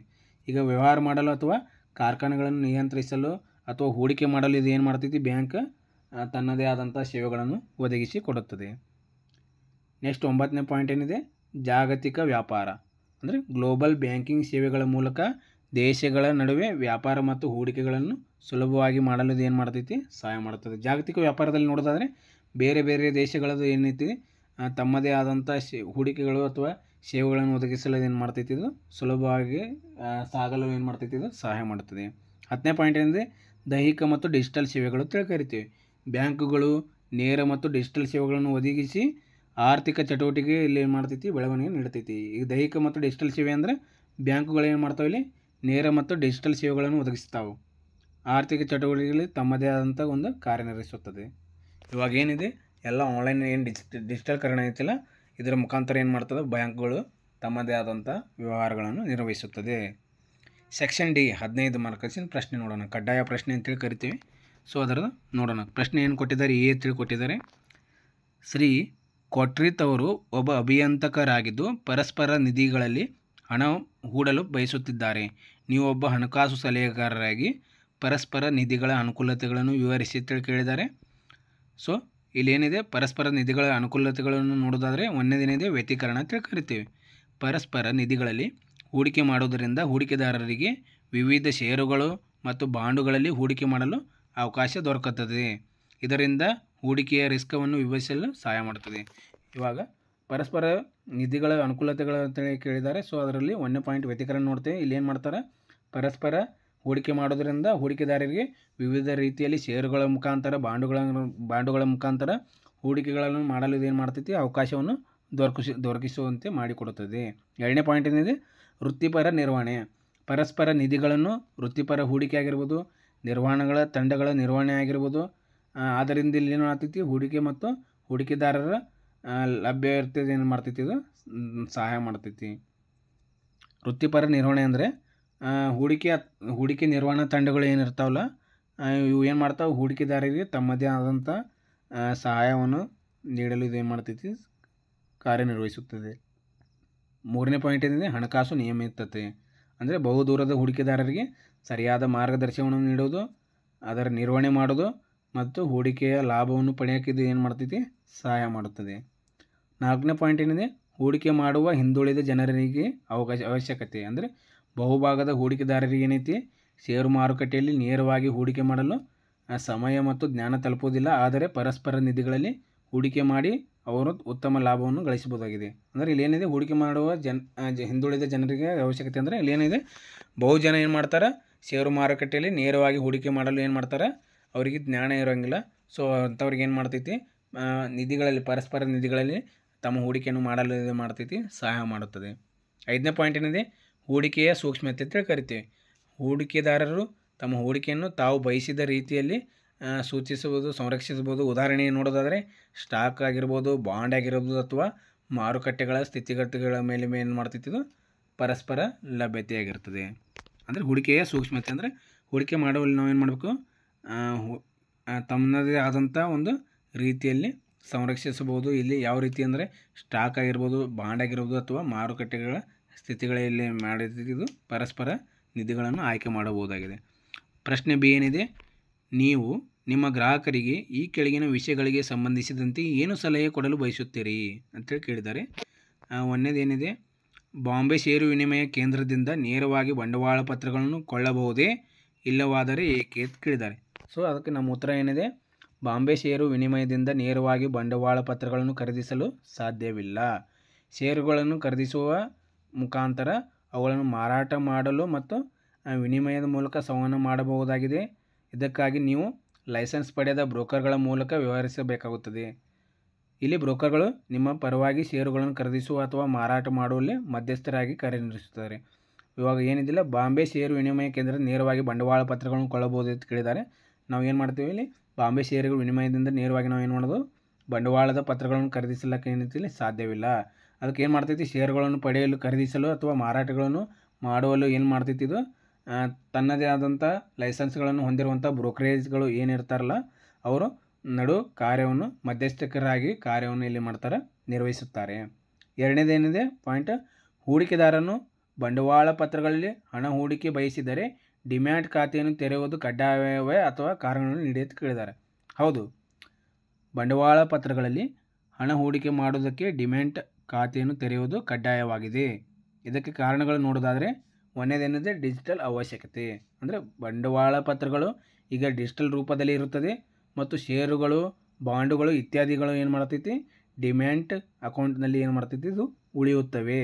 S1: ಈಗ ವ್ಯವಹಾರ ಮಾಡಲು ಅಥವಾ ಕಾರ್ಖಾನೆಗಳನ್ನು ನಿಯಂತ್ರಿಸಲು ಅಥವಾ ಹೂಡಿಕೆ ಮಾಡಲು ಇದು ಏನು ಮಾಡ್ತೈತಿ, ಬ್ಯಾಂಕ್ ತನ್ನದೇ ಆದಂಥ ಸೇವೆಗಳನ್ನು ಒದಗಿಸಿ ಕೊಡುತ್ತದೆ. ನೆಕ್ಸ್ಟ್ 9ನೇ ಪಾಯಿಂಟ್ ಏನಿದೆ ಜಾಗತಿಕ ವ್ಯಾಪಾರ. ಅಂದರೆ ಗ್ಲೋಬಲ್ ಬ್ಯಾಂಕಿಂಗ್ ಸೇವೆಗಳ ಮೂಲಕ ದೇಶಗಳ ನಡುವೆ ವ್ಯಾಪಾರ ಮತ್ತು ಹೂಡಿಕೆಗಳನ್ನು ಸುಲಭವಾಗಿ ಮಾಡಲು ಇದು ಏನು ಮಾಡ್ತೈತಿ, ಸಹಾಯ ಮಾಡುತ್ತದೆ. ಜಾಗತಿಕ ವ್ಯಾಪಾರದಲ್ಲಿ ನೋಡೋದಾದರೆ ಬೇರೆ ಬೇರೆ ದೇಶಗಳದ್ದು ಏನೈತಿ ತಮ್ಮದೇ ಆದಂಥ ಹೂಡಿಕೆಗಳು ಅಥವಾ ಸೇವೆಗಳನ್ನು ಒದಗಿಸಲು ಏನು ಮಾಡ್ತೈತಿ, ಇದು ಸುಲಭವಾಗಿ ಸಾಗಲು ಏನು ಮಾಡ್ತೈತಿ, ಇದು ಸಹಾಯ ಮಾಡುತ್ತದೆ. 10ನೇ ಪಾಯಿಂಟ್ ಏನಿದೆ ದೈಹಿಕ ಮತ್ತು ಡಿಜಿಟಲ್ ಸೇವೆಗಳು ಕರಿತೀವಿ. ಬ್ಯಾಂಕುಗಳು ನೇರ ಮತ್ತು ಡಿಜಿಟಲ್ ಸೇವೆಗಳನ್ನು ಒದಗಿಸಿ ಆರ್ಥಿಕ ಚಟುವಟಿಕೆ ಇಲ್ಲಿ ಏನು ಮಾಡ್ತೈತಿ, ಬೆಳವಣಿಗೆ ನೀಡ್ತೈತಿ. ಈಗ ದೈಹಿಕ ಮತ್ತು ಡಿಜಿಟಲ್ ಸೇವೆ ಅಂದರೆ ಬ್ಯಾಂಕುಗಳು ಏನು ಮಾಡ್ತಾವೆ, ಇಲ್ಲಿ ನೇರ ಮತ್ತು ಡಿಜಿಟಲ್ ಸೇವೆಗಳನ್ನು ಒದಗಿಸ್ತಾವೆ. ಆರ್ಥಿಕ ಚಟುವಟಿಕೆಯಲ್ಲಿ ತಮ್ಮದೇ ಆದಂಥ ಒಂದು ಕಾರ್ಯನಿರ್ವಹಿಸುತ್ತದೆ. ಇವಾಗ ಏನಿದೆ ಎಲ್ಲ ಆನ್ಲೈನ್ ಏನು ಡಿಜಿಟಲ್ಕರಣ ಐತಿಲ್ಲ, ಇದರ ಮುಖಾಂತರ ಏನು ಮಾಡ್ತದೆ, ಬ್ಯಾಂಕ್ಗಳು ತಮ್ಮದೇ ಆದಂಥ ವ್ಯವಹಾರಗಳನ್ನು ನಿರ್ವಹಿಸುತ್ತದೆ. ಸೆಕ್ಷನ್ ಡಿ 15 ಮಾರ್ಕ್ಸಿನ ಪ್ರಶ್ನೆ ನೋಡೋಣ. ಕಡ್ಡಾಯ ಪ್ರಶ್ನೆ ಅಂತೇಳಿ ಕರಿತೀವಿ. ಸೊ ಅದರದ್ದು ನೋಡೋಣ. ಪ್ರಶ್ನೆ ಏನು ಕೊಟ್ಟಿದ್ದಾರೆ, ಅಂತೇಳಿ ಕೊಟ್ಟಿದ್ದಾರೆ. ಶ್ರೀ ಕೊಟ್ರಿತ್ ಅವರು ಒಬ್ಬ ಅಭಿಯಂತಕರಾಗಿದ್ದು ಪರಸ್ಪರ ನಿಧಿಗಳಲ್ಲಿ ಹಣ ಹೂಡಲು ಬಯಸುತ್ತಿದ್ದಾರೆ. ನೀವು ಒಬ್ಬ ಹಣಕಾಸು ಸಲಹೆಗಾರರಾಗಿ ಪರಸ್ಪರ ನಿಧಿಗಳ ಅನುಕೂಲತೆಗಳನ್ನು ವಿವರಿಸಿ ಅಂತೇಳಿ ಕೇಳಿದ್ದಾರೆ. ಸೊ ಇಲ್ಲೇನಿದೆ ಪರಸ್ಪರ ನಿಧಿಗಳ ಅನುಕೂಲತೆಗಳನ್ನು ನೋಡೋದಾದರೆ ಒಂದನೇದೇನಿದೆ ವ್ಯತಿಕರಣ ಅಂತೇಳಿ ಕರಿತೀವಿ. ಪರಸ್ಪರ ನಿಧಿಗಳಲ್ಲಿ ಹೂಡಿಕೆ ಮಾಡುವುದರಿಂದ ಹೂಡಿಕೆದಾರರಿಗೆ ವಿವಿಧ ಷೇರುಗಳು ಮತ್ತು ಬಾಂಡುಗಳಲ್ಲಿ ಹೂಡಿಕೆ ಮಾಡಲು ಅವಕಾಶ ದೊರಕುತ್ತದೆ. ಇದರಿಂದ ಹೂಡಿಕೆಯ ರಿಸ್ಕವನ್ನು ವಿಭಜಿಸಲು ಸಹಾಯ ಮಾಡುತ್ತದೆ. ಇವಾಗ ಪರಸ್ಪರ ನಿಧಿಗಳ ಅನುಕೂಲತೆಗಳು ಅಂತೇಳಿ ಕೇಳಿದ್ದಾರೆ. ಸೊ ಅದರಲ್ಲಿ 1ನೇ ಪಾಯಿಂಟ್ ವ್ಯತಿಕರಣ ನೋಡ್ತೇವೆ. ಇಲ್ಲಿ ಏನು ಮಾಡ್ತಾರೆ, ಪರಸ್ಪರ ಹೂಡಿಕೆ ಮಾಡೋದರಿಂದ ಹೂಡಿಕೆದಾರರಿಗೆ ವಿವಿಧ ರೀತಿಯಲ್ಲಿ ಷೇರುಗಳ ಮುಖಾಂತರ ಬಾಂಡುಗಳ ಮುಖಾಂತರ ಹೂಡಿಕೆಗಳನ್ನು ಮಾಡಲು ಇದೇನು ಮಾಡ್ತೈತಿ, ಅವಕಾಶವನ್ನು ದೊರಕಿಸುವಂತೆ ಮಾಡಿಕೊಡುತ್ತದೆ. 2ನೇ ಪಾಯಿಂಟ್ ಏನಿದೆ ವೃತ್ತಿಪರ ನಿರ್ವಹಣೆ. ಪರಸ್ಪರ ನಿಧಿಗಳನ್ನು ವೃತ್ತಿಪರ ಹೂಡಿಕೆ ಆಗಿರ್ಬೋದು, ನಿರ್ವಹಣೆಗಳ ತಂಡಗಳ ನಿರ್ವಹಣೆ ಆಗಿರ್ಬೋದು. ಆದ್ದರಿಂದ ಇಲ್ಲಿ ಏನು ಮಾಡ್ತೈತಿ, ಹೂಡಿಕೆ ಮತ್ತು ಹೂಡಿಕೆದಾರರ ಲಭ್ಯತೆ ಏನು ಮಾಡ್ತೈತಿ, ಇದು ಸಹಾಯ ಮಾಡ್ತೈತಿ. ವೃತ್ತಿಪರ ನಿರ್ವಹಣೆ ಅಂದರೆ ಹೂಡಿಕೆ ನಿರ್ವಹಣಾ ತಂಡಗಳು ಏನಿರ್ತಾವಲ್ಲ, ಇವು ಏನು ಮಾಡ್ತಾವೆ, ಹೂಡಿಕೆದಾರರಿಗೆ ತಮ್ಮದೇ ಆದಂಥ ಸಹಾಯವನ್ನು ನೀಡಲು ಇದು ಏನು ಮಾಡ್ತೈತಿ, ಕಾರ್ಯನಿರ್ವಹಿಸುತ್ತದೆ. 3ನೇ ಪಾಯಿಂಟ್ ಏನಿದೆ ಹಣಕಾಸು ನಿಯಮಿತತೆ. ಅಂದರೆ ಬಹುದೂರದ ಹೂಡಿಕೆದಾರರಿಗೆ ಸರಿಯಾದ ಮಾರ್ಗದರ್ಶನವನ್ನು ನೀಡೋದು, ಅದರ ನಿರ್ವಹಣೆ ಮಾಡೋದು ಮತ್ತು ಹೂಡಿಕೆಯ ಲಾಭವನ್ನು ಪಡೆಯೋಕ್ಕೆ ಇದು ಏನು ಮಾಡ್ತೈತಿ, ಸಹಾಯ ಮಾಡುತ್ತದೆ. 4ನೇ ಪಾಯಿಂಟ್ ಏನಿದೆ ಹೂಡಿಕೆ ಮಾಡುವ ಹಿಂದುಳಿದ ಜನರಿಗೆ ಅವಶ್ಯಕತೆ. ಅಂದರೆ ಬಹುಭಾಗದ ಹೂಡಿಕೆದಾರರಿಗೆ ಏನೈತಿ, ಷೇರು ಮಾರುಕಟ್ಟೆಯಲ್ಲಿ ನೇರವಾಗಿ ಹೂಡಿಕೆ ಮಾಡಲು ಸಮಯ ಮತ್ತು ಜ್ಞಾನ ತಲುಪುವುದಿಲ್ಲ. ಆದರೆ ಪರಸ್ಪರ ನಿಧಿಗಳಲ್ಲಿ ಹೂಡಿಕೆ ಮಾಡಿ ಅವರು ಉತ್ತಮ ಲಾಭವನ್ನು ಗಳಿಸಬಹುದಾಗಿದೆ. ಅಂದರೆ ಇಲ್ಲೇನಿದೆ ಹೂಡಿಕೆ ಮಾಡುವ ಹಿಂದುಳಿದ ಜನರಿಗೆ ಅವಶ್ಯಕತೆ. ಅಂದರೆ ಇಲ್ಲೇನಿದೆ ಬಹು ಜನ ಏನು ಮಾಡ್ತಾರೆ, ಷೇರು ಮಾರುಕಟ್ಟೆಯಲ್ಲಿ ನೇರವಾಗಿ ಹೂಡಿಕೆ ಮಾಡಲು ಏನು ಮಾಡ್ತಾರೆ, ಅವರಿಗೆ ಜ್ಞಾನ ಇರೋಂಗಿಲ್ಲ. ಸೊ ಅಂಥವ್ರಿಗೆ ಏನು ಮಾಡ್ತೈತಿ, ನಿಧಿಗಳಲ್ಲಿ ಪರಸ್ಪರ ನಿಧಿಗಳಲ್ಲಿ ತಮ್ಮ ಹೂಡಿಕೆಯನ್ನು ಮಾಡಲು ಇದು ಮಾಡ್ತೈತಿ, ಸಹಾಯ ಮಾಡುತ್ತದೆ. 5ನೇ ಪಾಯಿಂಟ್ ಏನಿದೆ ಹೂಡಿಕೆಯ ಸೂಕ್ಷ್ಮತೆ ಅಂತ ಕರಿತೀವಿ. ಹೂಡಿಕೆದಾರರು ತಮ್ಮ ಹೂಡಿಕೆಯನ್ನು ತಾವು ಬಯಸಿದ ರೀತಿಯಲ್ಲಿ ಸೂಚಿಸಬಹುದು, ಸಂರಕ್ಷಿಸಬಹುದು. ಉದಾಹರಣೆ ನೋಡೋದಾದರೆ ಸ್ಟಾಕ್ ಆಗಿರ್ಬೋದು, ಬಾಂಡ್ ಆಗಿರ್ಬೋದು ಅಥವಾ ಮಾರುಕಟ್ಟೆಗಳ ಸ್ಥಿತಿಗತಿಗಳ ಮೇಲೆ ಏನು ಮಾಡ್ತೈತಿ, ಇದು ಪರಸ್ಪರ ಲಭ್ಯತೆಯಾಗಿರ್ತದೆ. ಅಂದರೆ ಹೂಡಿಕೆಯ ಸೂಕ್ಷ್ಮತೆ ಅಂದರೆ ಹೂಡಿಕೆ ಮಾಡುವಲ್ಲಿ ನಾವೇನು ಮಾಡಬೇಕು, ತಮ್ಮದೇ ಆದಂಥ ಒಂದು ರೀತಿಯಲ್ಲಿ ಸಂರಕ್ಷಿಸಬಹುದು. ಇಲ್ಲಿ ಯಾವ ರೀತಿ ಅಂದರೆ ಸ್ಟಾಕ್ ಆಗಿರ್ಬೋದು, ಬಾಂಡ್ ಆಗಿರ್ಬೋದು ಅಥವಾ ಮಾರುಕಟ್ಟೆಗಳ ಸ್ಥಿತಿಗಳಲ್ಲಿ ಮಾಡಿದ್ದು ಪರಸ್ಪರ ನಿಧಿಗಳನ್ನು ಆಯ್ಕೆ ಮಾಡಬಹುದಾಗಿದೆ. ಪ್ರಶ್ನೆ ಬಿ ಏನಿದೆ, ನೀವು ನಿಮ್ಮ ಗ್ರಾಹಕರಿಗೆ ಈ ಕೆಳಗಿನ ವಿಷಯಗಳಿಗೆ ಸಂಬಂಧಿಸಿದಂತೆ ಏನು ಸಲಹೆ ಕೊಡಲು ಬಯಸುತ್ತೀರಿ ಅಂತೇಳಿ ಕೇಳಿದ್ದಾರೆ. ಒಂದನೇದೇನಿದೆ ಬಾಂಬೆ ಷೇರು ವಿನಿಮಯ ಕೇಂದ್ರದಿಂದ ನೇರವಾಗಿ ಬಂಡವಾಳ ಪತ್ರಗಳನ್ನು ಕೊಳ್ಳಬಹುದೇ, ಇಲ್ಲವಾದರೆ ಏಕೆ ಅಂತ ಕೇಳಿದ್ದಾರೆ. ಸೊ ಅದಕ್ಕೆ ನಮ್ಮ ಉತ್ತರ ಏನಿದೆ, ಬಾಂಬೆ ಷೇರು ವಿನಿಮಯದಿಂದ ನೇರವಾಗಿ ಬಂಡವಾಳ ಪತ್ರಗಳನ್ನು ಖರೀದಿಸಲು ಸಾಧ್ಯವಿಲ್ಲ. ಷೇರುಗಳನ್ನು ಖರೀದಿಸುವ ಮುಖಾಂತರ ಅವುಗಳನ್ನು ಮಾರಾಟ ಮಾಡಲು ಮತ್ತು ವಿನಿಮಯದ ಮೂಲಕ ಸಂವಹನ ಮಾಡಬಹುದಾಗಿದೆ. ಇದಕ್ಕಾಗಿ ನೀವು ಲೈಸೆನ್ಸ್ ಪಡೆದ ಬ್ರೋಕರ್ಗಳ ಮೂಲಕ ವ್ಯವಹರಿಸಬೇಕಾಗುತ್ತದೆ. ಇಲ್ಲಿ ಬ್ರೋಕರ್ಗಳು ನಿಮ್ಮ ಪರವಾಗಿ ಷೇರುಗಳನ್ನು ಖರೀದಿಸುವ ಅಥವಾ ಮಾರಾಟ ಮಾಡುವಲ್ಲಿ ಮಧ್ಯಸ್ಥರಾಗಿ ಕಾರ್ಯನಿರ್ವಹಿಸುತ್ತಾರೆ. ಇವಾಗ ಏನಿದಿಲ್ಲ ಬಾಂಬೆ ಷೇರು ವಿನಿಮಯ ಕೇಂದ್ರ ನೇರವಾಗಿ ಬಂಡವಾಳ ಪತ್ರಗಳನ್ನು ಕೊಳ್ಳಬಹುದು ಅಂತ ಕೇಳಿದ್ದಾರೆ. ನಾವು ಏನು ಮಾಡ್ತೀವಿ, ಇಲ್ಲಿ ಬಾಂಬೆ ಷೇರುಗಳ ವಿನಿಮಯದಿಂದ ನೇರವಾಗಿ ನಾವು ಏನು ಮಾಡೋದು, ಬಂಡವಾಳದ ಪತ್ರಗಳನ್ನು ಖರೀದಿಸಲಿಕ್ಕೆ ಏನೈತಿ ಸಾಧ್ಯವಿಲ್ಲ. ಅದಕ್ಕೆ ಏನು ಮಾಡ್ತೈತಿ, ಷೇರುಗಳನ್ನು ಪಡೆಯಲು, ಖರೀದಿಸಲು ಅಥವಾ ಮಾರಾಟಗಳನ್ನು ಮಾಡುವಲು ಏನು ಮಾಡ್ತೈತಿ, ಇದು ತನ್ನದೇ ಆದಂಥ ಲೈಸೆನ್ಸ್ಗಳನ್ನು ಹೊಂದಿರುವಂಥ ಬ್ರೋಕರೇಜ್ಗಳು ಏನಿರ್ತಾರಲ್ಲ ಅವರು ನಡು ಕಾರ್ಯವನ್ನು ಮಧ್ಯಸ್ಥಕರಾಗಿ ಕಾರ್ಯವನ್ನು ಇಲ್ಲಿ ಮಾಡ್ತಾರೆ, ನಿರ್ವಹಿಸುತ್ತಾರೆ. ಎರಡನೇದೇನಿದೆ ಪಾಯಿಂಟ್, ಹೂಡಿಕೆದಾರನು ಬಂಡವಾಳ ಪತ್ರಗಳಲ್ಲಿ ಹಣ ಹೂಡಿಕೆ ಬಯಸಿದರೆ ಡಿಮ್ಯಾಟ್ ಖಾತೆಯನ್ನು ತೆರೆಯುವುದು ಕಡ್ಡಾಯವೇ ಅಥವಾ ಕಾರಣವನ್ನು ನೀಡಿದ್ದು ಕೇಳಿದ್ದಾರೆ. ಹೌದು, ಬಂಡವಾಳ ಪತ್ರಗಳಲ್ಲಿ ಹಣ ಹೂಡಿಕೆ ಮಾಡುವುದಕ್ಕೆ ಡಿಮ್ಯಾಟ್ ಖಾತೆಯನ್ನು ತೆರೆಯುವುದು ಕಡ್ಡಾಯವಾಗಿದೆ. ಇದಕ್ಕೆ ಕಾರಣಗಳು ನೋಡೋದಾದರೆ ಒಂದನೇದೇನಿದೆ, ಡಿಜಿಟಲ್ ಅವಶ್ಯಕತೆ. ಅಂದರೆ ಬಂಡವಾಳ ಪತ್ರಗಳು ಈಗ ಡಿಜಿಟಲ್ ರೂಪದಲ್ಲಿ ಇರುತ್ತದೆ ಮತ್ತು ಷೇರುಗಳು, ಬಾಂಡುಗಳು ಇತ್ಯಾದಿಗಳು ಏನು ಮಾಡ್ತೈತಿ, ಡಿಮ್ಯಾಟ್ ಅಕೌಂಟ್ನಲ್ಲಿ ಏನು ಮಾಡ್ತೈತಿ, ಇದು ಉಳಿಯುತ್ತವೆ.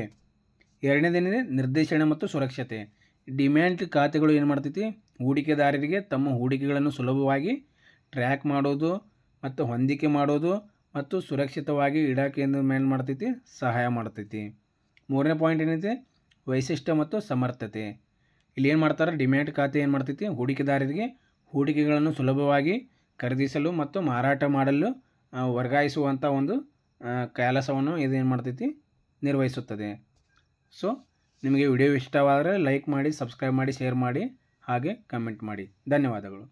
S1: ಎರಡನೇದೇನಿದೆ, ನಿರ್ದೇಶನ ಮತ್ತು ಸುರಕ್ಷತೆ. ಡಿಮ್ಯಾಟ್ ಖಾತೆಗಳು ಏನು ಮಾಡ್ತೈತಿ, ಹೂಡಿಕೆದಾರರಿಗೆ ತಮ್ಮ ಹೂಡಿಕೆಗಳನ್ನು ಸುಲಭವಾಗಿ ಟ್ರ್ಯಾಕ್ ಮಾಡೋದು ಮತ್ತು ಹೊಂದಿಕೆ ಮಾಡೋದು ಮತ್ತು ಸುರಕ್ಷಿತವಾಗಿ ಇಡೋಕೆ ಏನು ಮಾಡ್ತೈತಿ, ಸಹಾಯ ಮಾಡ್ತೈತಿ. ಮೂರನೇ ಪಾಯಿಂಟ್ ಏನಿದೆ, ವೈಶಿಷ್ಟ್ಯ ಮತ್ತು ಸಮರ್ಥತೆ. ಇಲ್ಲಿ ಏನು ಮಾಡ್ತಾರೆ, ಡಿಮ್ಯಾಟ್ ಖಾತೆ ಏನು ಮಾಡ್ತೈತಿ, ಹೂಡಿಕೆದಾರರಿಗೆ ಹೂಡಿಕೆಗಳನ್ನು ಸುಲಭವಾಗಿ ಖರೀದಿಸಲು ಮತ್ತು ಮಾರಾಟ ಮಾಡಲು ವರ್ಗಾಯಿಸುವಂಥ ಒಂದು ಕೆಲಸವನ್ನು ಇದೇನು ಮಾಡ್ತೈತಿ, ನಿರ್ವಹಿಸುತ್ತದೆ. ಸೊ ನಿಮಗೆ ವಿಡಿಯೋ ಇಷ್ಟವಾದರೆ ಲೈಕ್ ಮಾಡಿ, ಸಬ್ಸ್ಕ್ರೈಬ್ ಮಾಡಿ, ಶೇರ್ ಮಾಡಿ, ಹಾಗೆ ಕಮೆಂಟ್ ಮಾಡಿ. ಧನ್ಯವಾದಗಳು.